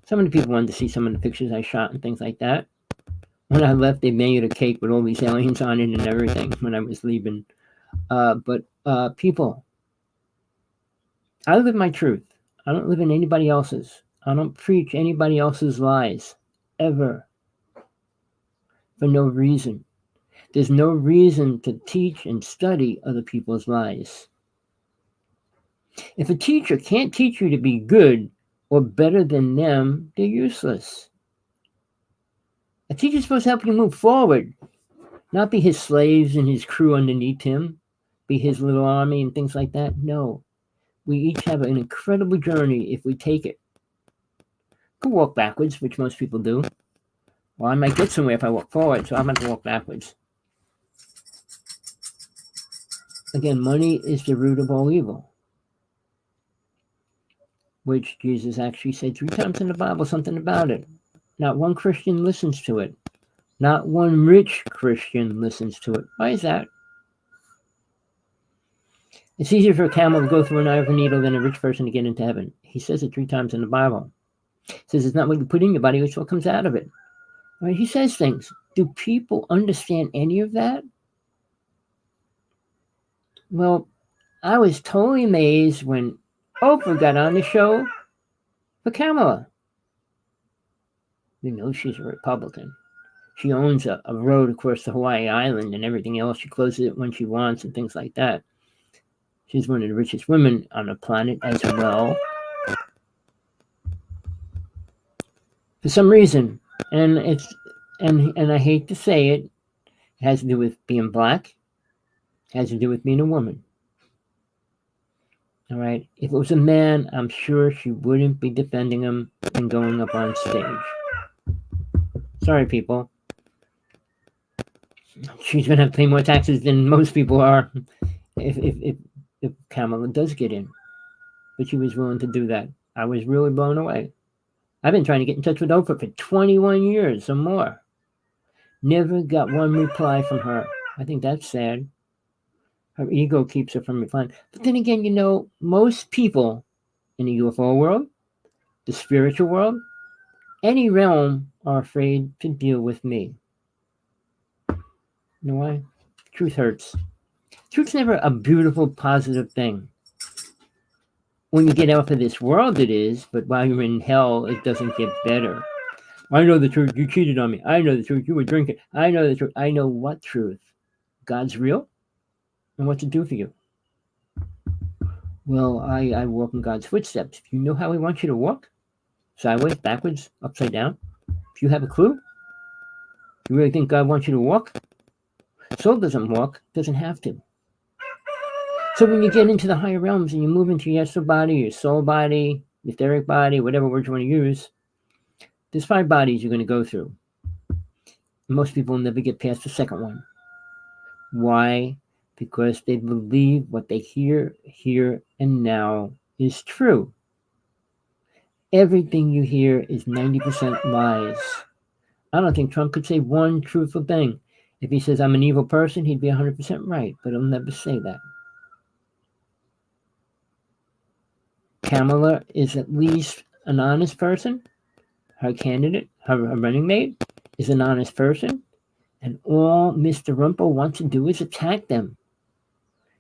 Some of the people wanted to see some of the pictures I shot and things like that. When I left, they made a cake with all these aliens on it and everything when I was leaving. But people, I live my truth. I don't live in anybody else's. I don't preach anybody else's lies, ever, for no reason. There's no reason to teach and study other people's lies. If a teacher can't teach you to be good or better than them, they're useless. A teacher's supposed to help you move forward, not be his slaves and his crew underneath him, be his little army and things like that. No. We each have an incredible journey if we take it. Could walk backwards, which most people do. Well, I might get somewhere if I walk forward, so I'm going to walk backwards. Again, money is the root of all evil, which Jesus actually said 3 times in the Bible, something about it. Not one Christian listens to it. Not one rich Christian listens to it. Why is that? It's easier for a camel to go through an eye of a needle than a rich person to get into heaven. He says it 3 times in the Bible. He says it's not what you put in your body, it's what comes out of it. Right? He says things. Do people understand any of that? Well, I was totally amazed when Oprah got on the show for Kamala. You know she's a Republican. She owns a road across the Hawaii Island and everything else. She closes it when she wants and things like that. She's one of the richest women on the planet as well. For some reason, and I hate to say it, it has to do with being black. It has to do with being a woman. All right. If it was a man, I'm sure she wouldn't be defending him and going up on stage. Sorry, people. She's going to have to pay more taxes than most people are if Kamala does get in. But she was willing to do that. I was really blown away. I've been trying to get in touch with Oprah for 21 years or more. Never got one reply from her. I think that's sad. Her ego keeps her from replying. But then again, most people in the UFO world, the spiritual world, any realm are afraid to deal with me. You know why? Truth hurts. Truth's never a beautiful, positive thing. When you get off of this world, it is, but while you're in hell, it doesn't get better. I know the truth. You cheated on me. I know the truth. You were drinking. I know the truth. I know what truth? God's real and what to do for you. Well, I walk in God's footsteps. If you know how He wants you to walk, sideways, backwards, upside down, if you have a clue, you really think God wants you to walk? Soul doesn't walk, doesn't have to. So when you get into the higher realms and you move into your astral body, your soul body, etheric body, whatever word you want to use, there's 5 bodies you're going to go through. Most people never get past the second one. Why? Because they believe what they hear here and now is true. Everything you hear is 90% lies. I don't think Trump could say one truthful thing. If he says I'm an evil person, he'd be 100% right, but he'll never say that. Kamala is at least an honest person. Her candidate, her running mate, is an honest person. And all Mr. Rumpel wants to do is attack them.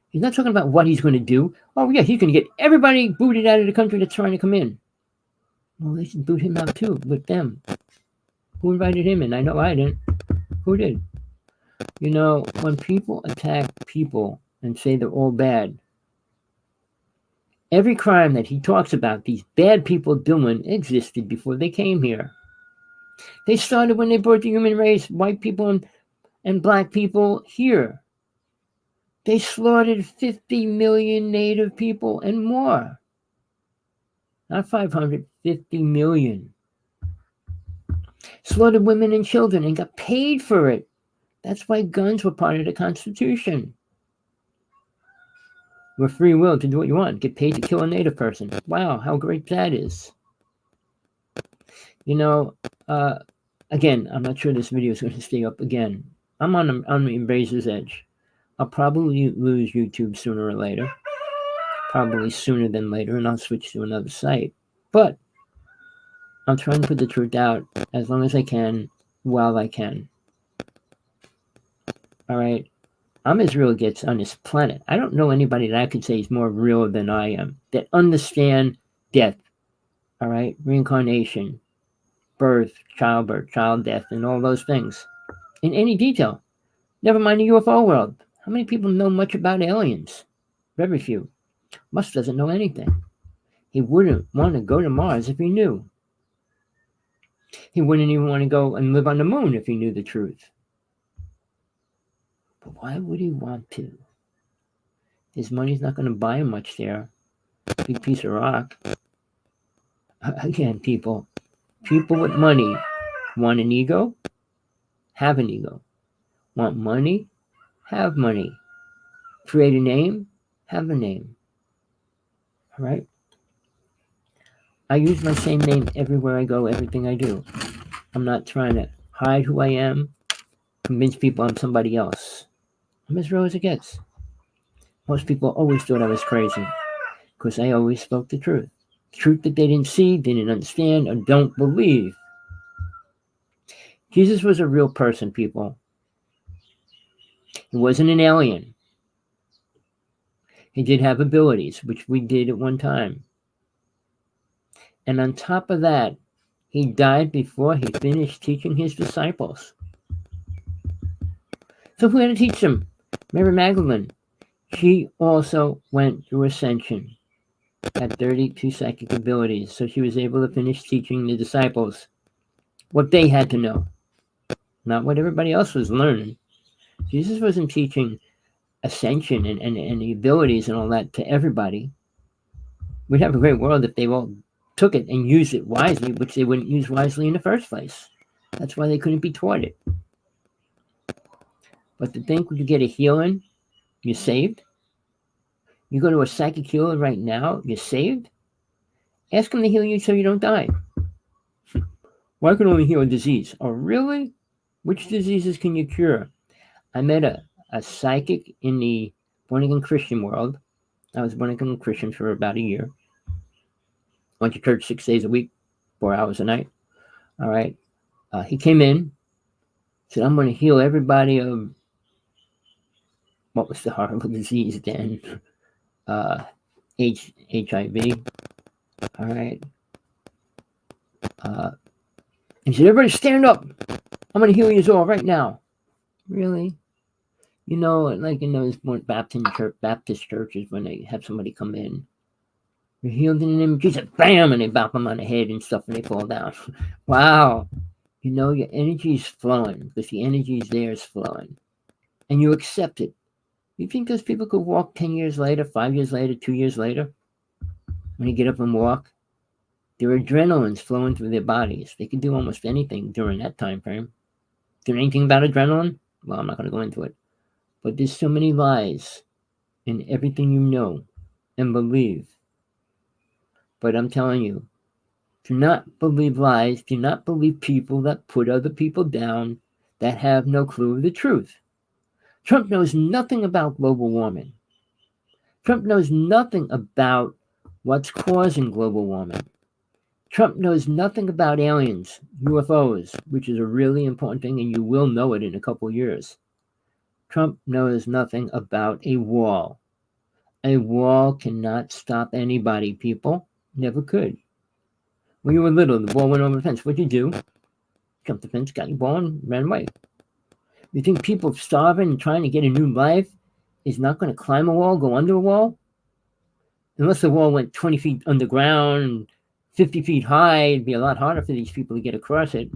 He's not talking about what he's going to do. Oh, yeah, he's going to get everybody booted out of the country that's trying to come in. Well, they should boot him out too, with them. Who invited him in? I know I didn't. Who did? When people attack people and say they're all bad, every crime that he talks about, these bad people doing, existed before they came here. They started when they brought the human race, white people and black people here. They slaughtered 50 million native people and more. Not 550 million. Slaughtered women and children and got paid for it. That's why guns were part of the Constitution. With free will to do what you want. Get paid to kill a native person. Wow, how great that is. Again, I'm not sure this video is going to stay up again. I'm on the razor's edge. I'll probably lose YouTube sooner or later. Probably sooner than later, and I'll switch to another site. But I'm trying to put the truth out as long as I can, while I can. All right? I'm as real as it gets on this planet. I don't know anybody that I could say is more real than I am, that understand death, all right? Reincarnation, birth, childbirth, child death, and all those things in any detail. Never mind the UFO world. How many people know much about aliens? Very few. Musk doesn't know anything. He wouldn't want to go to Mars if he knew. He wouldn't even want to go and live on the moon if he knew the truth. But why would he want to? His money's not going to buy him much there. Big piece of rock. Again, people with money want an ego, have an ego. Want money, have money. Create a name, have a name. All right? I use my same name everywhere I go, everything I do. I'm not trying to hide who I am, convince people I'm somebody else. I'm as real as it gets. Most people always thought I was crazy because I always spoke the truth. Truth that they didn't see, didn't understand, or don't believe. Jesus was a real person, people. He wasn't an alien. He did have abilities, which we did at one time. And on top of that, he died before he finished teaching his disciples. So who had to teach them? Mary Magdalene. She also went through ascension. Had 32 psychic abilities, so she was able to finish teaching the disciples what they had to know, not what everybody else was learning. Jesus wasn't teaching ascension and the abilities and all that to everybody. We'd have a great world if they all took it and used it wisely, which they wouldn't use wisely in the first place. That's why they couldn't be taught it. But to think when you get a healing, you're saved. You go to a psychic healer right now, you're saved. Ask him to heal you so you don't die. Well, I can only heal a disease. Oh, really? Which diseases can you cure? I met a psychic in the born again Christian world. I was born again Christian for about a year. Went to church 6 days a week, 4 hours a night. All right. He came in, said, I'm going to heal everybody of what was the horrible disease then? HIV. All right. He said, everybody stand up. I'm going to heal you all right now. Really? You know, like in those Baptist churches when they have somebody come in, you're healed in the name of Jesus, bam, and they bop them on the head and stuff and they fall down. Wow. You know, your energy is flowing because the energy is there, is flowing. And you accept it. You think those people could walk 10 years later, 5 years later, 2 years later? When they get up and walk, their adrenaline's flowing through their bodies. They can do almost anything during that time frame. Do you know anything about adrenaline? Well, I'm not going to go into it. But there's so many lies in everything you know and believe. But I'm telling you, do not believe lies. Do not believe people that put other people down that have no clue of the truth. Trump knows nothing about global warming. Trump knows nothing about what's causing global warming. Trump knows nothing about aliens, UFOs, which is a really important thing, and you will know it in a couple years. Trump knows nothing about a wall. A wall cannot stop anybody, people. Never could. When you were little, the ball went over the fence. What'd you do? Jumped the fence, got your ball, and ran away. You think people starving and trying to get a new life is not going to climb a wall, go under a wall? Unless the wall went 20 feet underground and 50 feet high, it'd be a lot harder for these people to get across it.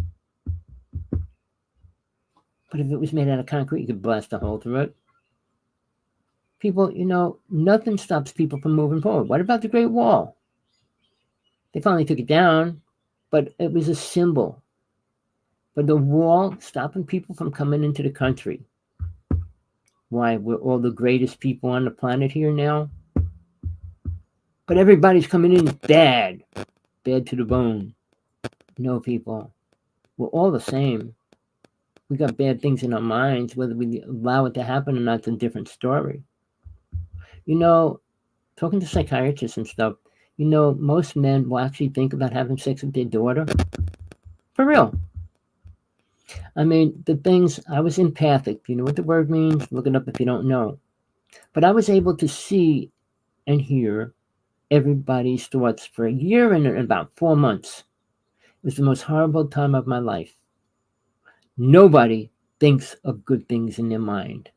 But if it was made out of concrete, you could blast a hole through it. People, you know, nothing stops people from moving forward. What about the Great Wall? They finally took it down, but it was a symbol. But the wall stopping people from coming into the country. Why? We're all the greatest people on the planet here now. But everybody's coming in bad to the bone. No, people, we're all the same. We got bad things in our minds. Whether we allow it to happen or not, it's a different story. You know, talking to psychiatrists and stuff, you know, most men will actually think about having sex with their daughter. For real. I mean, the things, I was empathic. You know what the word means? Look it up if you don't know. But I was able to see and hear everybody's thoughts for a year and about 4 months. It was the most horrible time of my life. Nobody thinks of good things in their mind.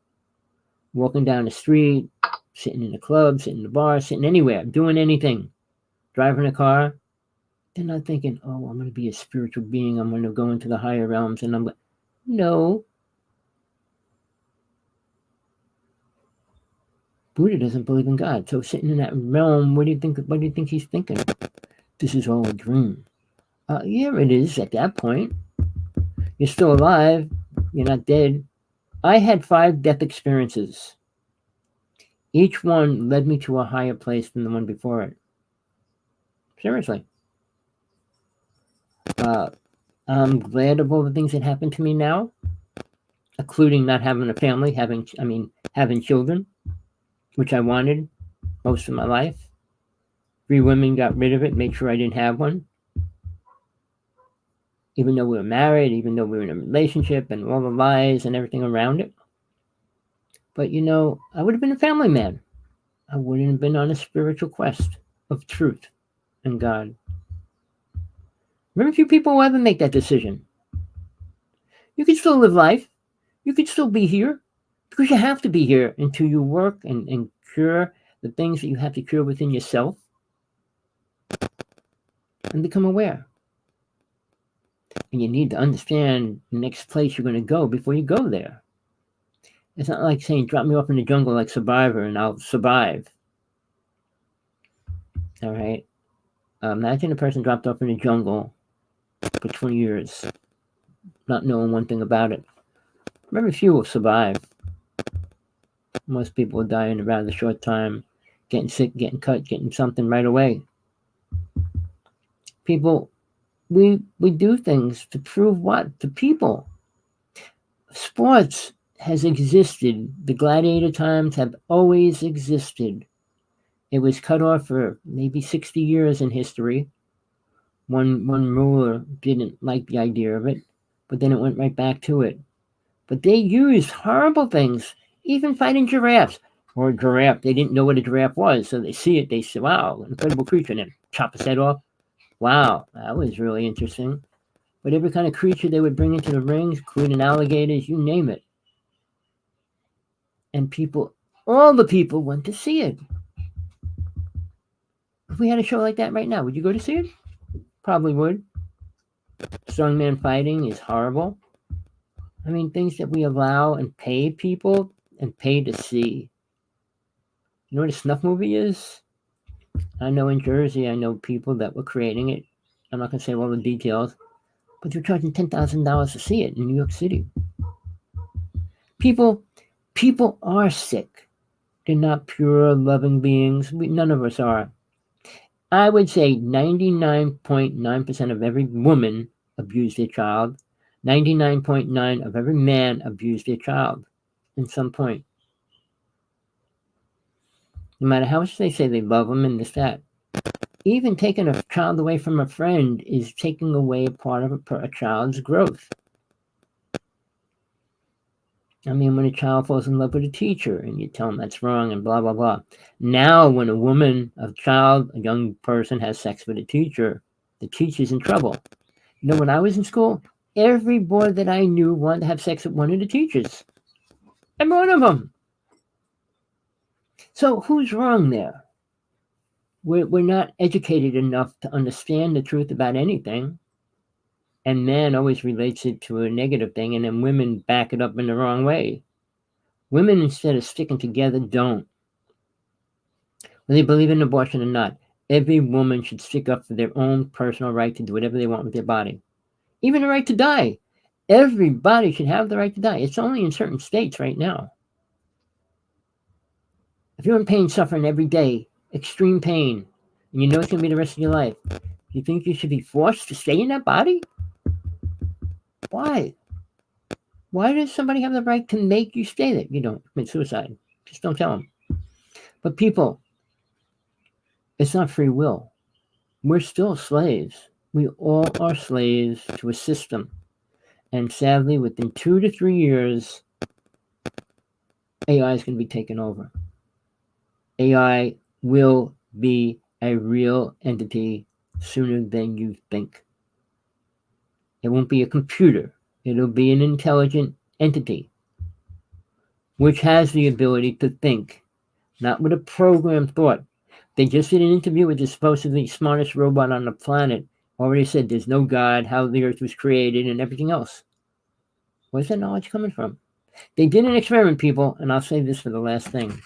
Walking down the street, sitting in a club, sitting in a bar, sitting anywhere, doing anything, driving a car, they're not thinking, oh, I'm going to be a spiritual being. I'm going to go into the higher realms and I'm going. No. Buddha doesn't believe in God. So sitting in that realm, what do you think he's thinking? This is all a dream. Yeah, it is at that point. You're still alive. You're not dead. I had 5 death experiences. Each one led me to a higher place than the one before it. Seriously. I'm glad of all the things that happened to me now, including not having a family, having children, which I wanted most of my life. 3 women got rid of it, made sure I didn't have one. Even though we were married, even though we were in a relationship and all the lies and everything around it. But, you know, I would have been a family man. I wouldn't have been on a spiritual quest of truth and God. Very few people will ever make that decision. You can still live life. You can still be here because you have to be here until you work and cure the things that you have to cure within yourself and become aware. And you need to understand the next place you're going to go before you go there. It's not like saying, drop me off in the jungle like Survivor and I'll survive. All right? Imagine a person dropped off in the jungle for 20 years. not knowing one thing about it. Very few will survive. Most people will die in a rather short time, getting sick, getting cut, getting something right away. People, we do things to prove what? To people. Sports has existed. The gladiator times have always existed. It was cut off for maybe 60 years in history. One ruler didn't like the idea of it, but then it went right back to it. But they used horrible things, even fighting giraffes. Or a giraffe, they didn't know what a giraffe was, so they see it, they say, wow, incredible creature, and then chop its head off. Wow, that was really interesting. But every kind of creature they would bring into the rings, including alligators, you name it. And people, all the people went to see it. If we had a show like that right now, would you go to see it? Probably would. Strongman fighting is horrible. I mean, things that we allow and pay people and pay to see. You know what a snuff movie is? I know in Jersey, I know people that were creating it. I'm not going to say all the details, but they're charging $10,000 to see it in New York City. People are sick. They're not pure, loving beings. None of us are. I would say 99.9% of every woman abused their child. 99.9% of every man abused their child in some point. No matter how much they say they love them and this, that. Even taking a child away from a friend is taking away a part of a child's growth. I mean, when a child falls in love with a teacher and you tell them that's wrong and blah, blah, blah. Now, when a woman, a child, a young person has sex with a teacher, the teacher's in trouble. You know, when I was in school, every boy that I knew wanted to have sex with one of the teachers. Every one of them. So who's wrong there? We're not educated enough to understand the truth about anything. And man always relates it to a negative thing, and then women back it up in the wrong way. Women, instead of sticking together, don't. Whether they believe in abortion or not, every woman should stick up for their own personal right to do whatever they want with their body. Even the right to die. Everybody should have the right to die. It's only in certain states right now. If you're in pain, suffering every day, extreme pain, and you know it's going to be the rest of your life, you think you should be forced to stay in that body? Why? Why does somebody have the right to make you stay there? You don't commit suicide. Just don't tell them. But people, it's not free will. We're still slaves. We all are slaves to a system. And sadly, within 2 to 3 years, AI is going to be taken over. AI will be a real entity sooner than you think. It won't be a computer. It'll be an intelligent entity which has the ability to think, not with a programmed thought. They just did an interview with the supposedly smartest robot on the planet. Already said there's no God, how the earth was created, and everything else. Where's that knowledge coming from? They did an experiment, people, and I'll say this for the last thing.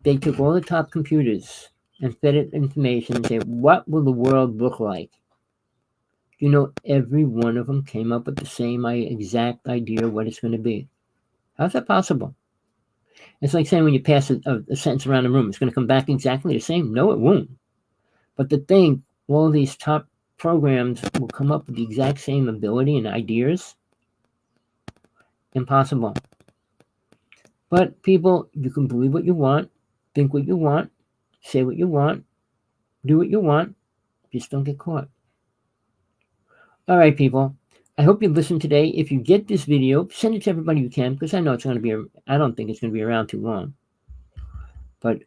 They took all the top computers and fed it information and said, what will the world look like? You know, every one of them came up with the same exact idea of what it's going to be. How's that possible? It's like saying when you pass a sentence around the room, it's going to come back exactly the same. No, it won't. But to think all these top programs will come up with the exact same ability and ideas, impossible. But people, you can believe what you want, think what you want, say what you want, do what you want, just don't get caught. All right, people. I hope you listened today. If you get this video, send it to everybody you can, because I know it's going to be, I don't think it's going to be around too long. But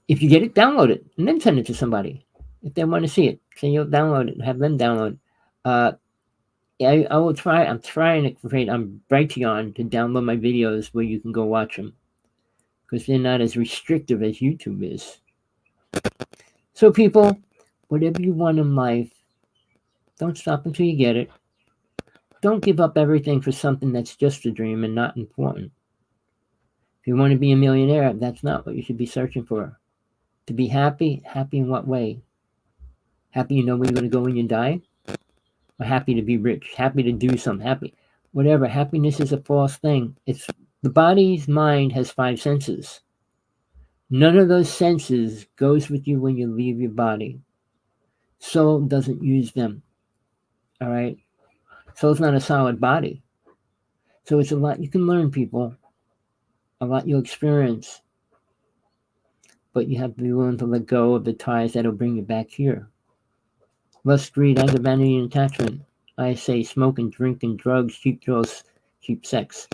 if you get it, download it, and then send it to somebody. If they want to see it, say you'll download it and have them download it. I will try, I'm trying to create, I'm Brighteon to download my videos where you can go watch them, because they're not as restrictive as YouTube is. So people, whatever you want in life, don't stop until you get it. Don't give up everything for something that's just a dream and not important. If you want to be a millionaire, that's not what you should be searching for. To be happy, happy in what way? Happy you know where you're going to go when you die? or happy to be rich, happy to do something, happy, whatever. Happiness is a false thing. It's the body's mind has 5 senses. None of those senses goes with you when you leave your body. Soul doesn't use them. All right. Soul's not a solid body. So it's a lot you can learn, people, a lot you'll experience, but you have to be willing to let go of the ties that'll bring you back here. Lust, greed, anger, vanity, and attachment. I say smoking, drinking, drugs, cheap thrills, cheap sex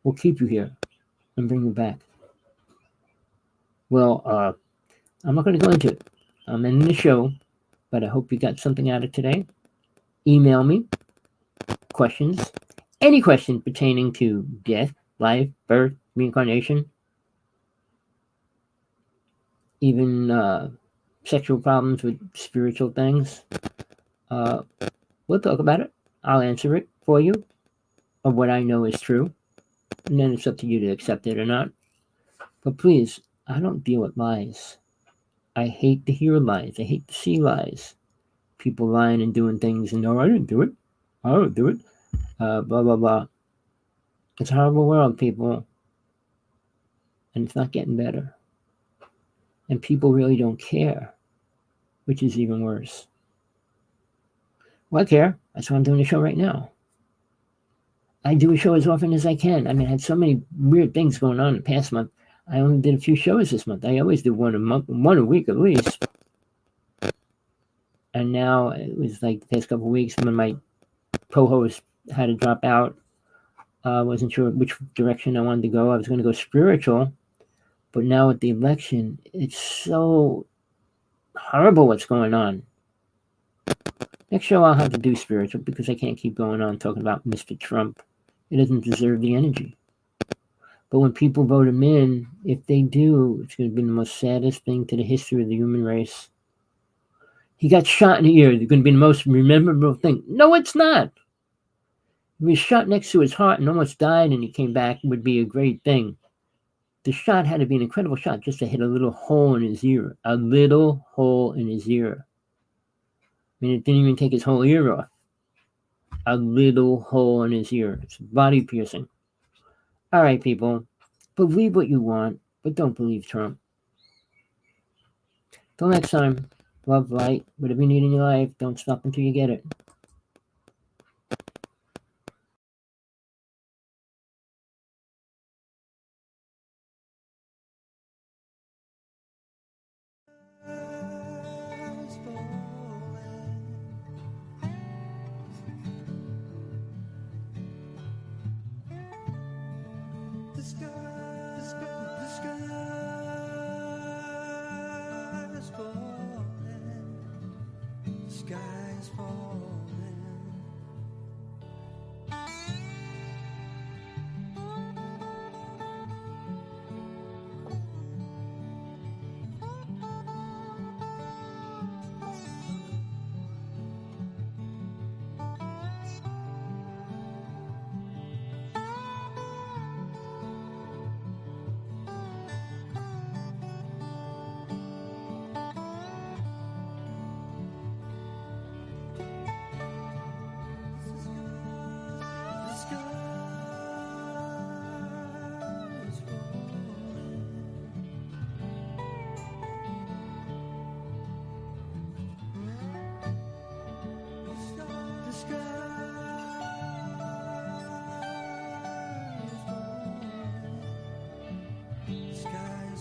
will keep you here and bring you back. Well, I'm not going to go into it. I'm ending the show, but I hope you got something out of today. Email me questions, any question pertaining to death, life, birth, reincarnation, even sexual problems with spiritual things. We'll talk about it. I'll answer it for you of what I know is true. And then it's up to you to accept it or not. But please, I don't deal with lies. I hate to hear lies. I hate to see lies. People lying and doing things and no, I didn't do it. I don't do it. Blah, blah, blah. It's a horrible world, people. And it's not getting better. And people really don't care, which is even worse. Well, I care. That's why I'm doing the show right now. I do a show as often as I can. I mean, I had so many weird things going on in the past month. I only did a few shows this month. I always do one a month, one a week at least. And now it was like the past couple of weeks when my co-host had to drop out. I wasn't sure which direction I wanted to go. I was going to go spiritual, but now with the election, it's so horrible what's going on. Next show I'll have to do spiritual because I can't keep going on talking about Mr. Trump. It doesn't deserve the energy. But when people vote him in, if they do, it's going to be the most saddest thing to the history of the human race. He got shot in the ear. It's going to be the most memorable thing. No, it's not. If he was shot next to his heart and almost died and he came back, it would be a great thing. The shot had to be an incredible shot just to hit a little hole in his ear. A little hole in his ear. I mean, it didn't even take his whole ear off. A little hole in his ear. It's body piercing. All right, people. Believe what you want, but don't believe Trump. Till next time, love, light, whatever you need in your life, don't stop until you get it. The sky is falling. The sky is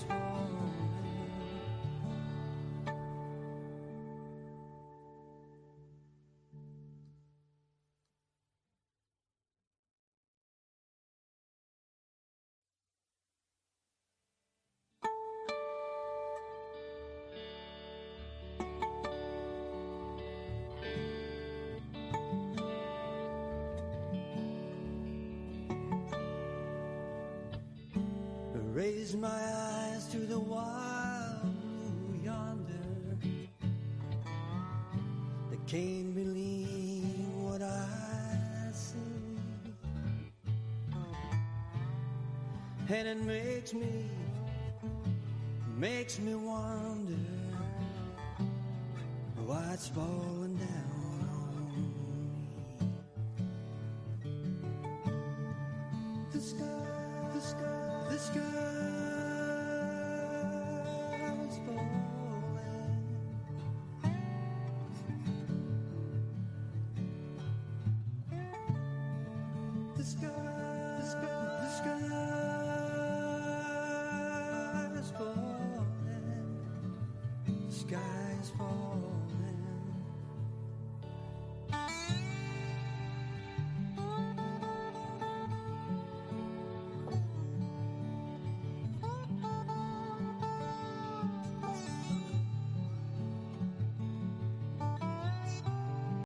falling. Raise my eyes to the wild blue yonder. I can't believe what I see, and it makes me wonder why it's falling down.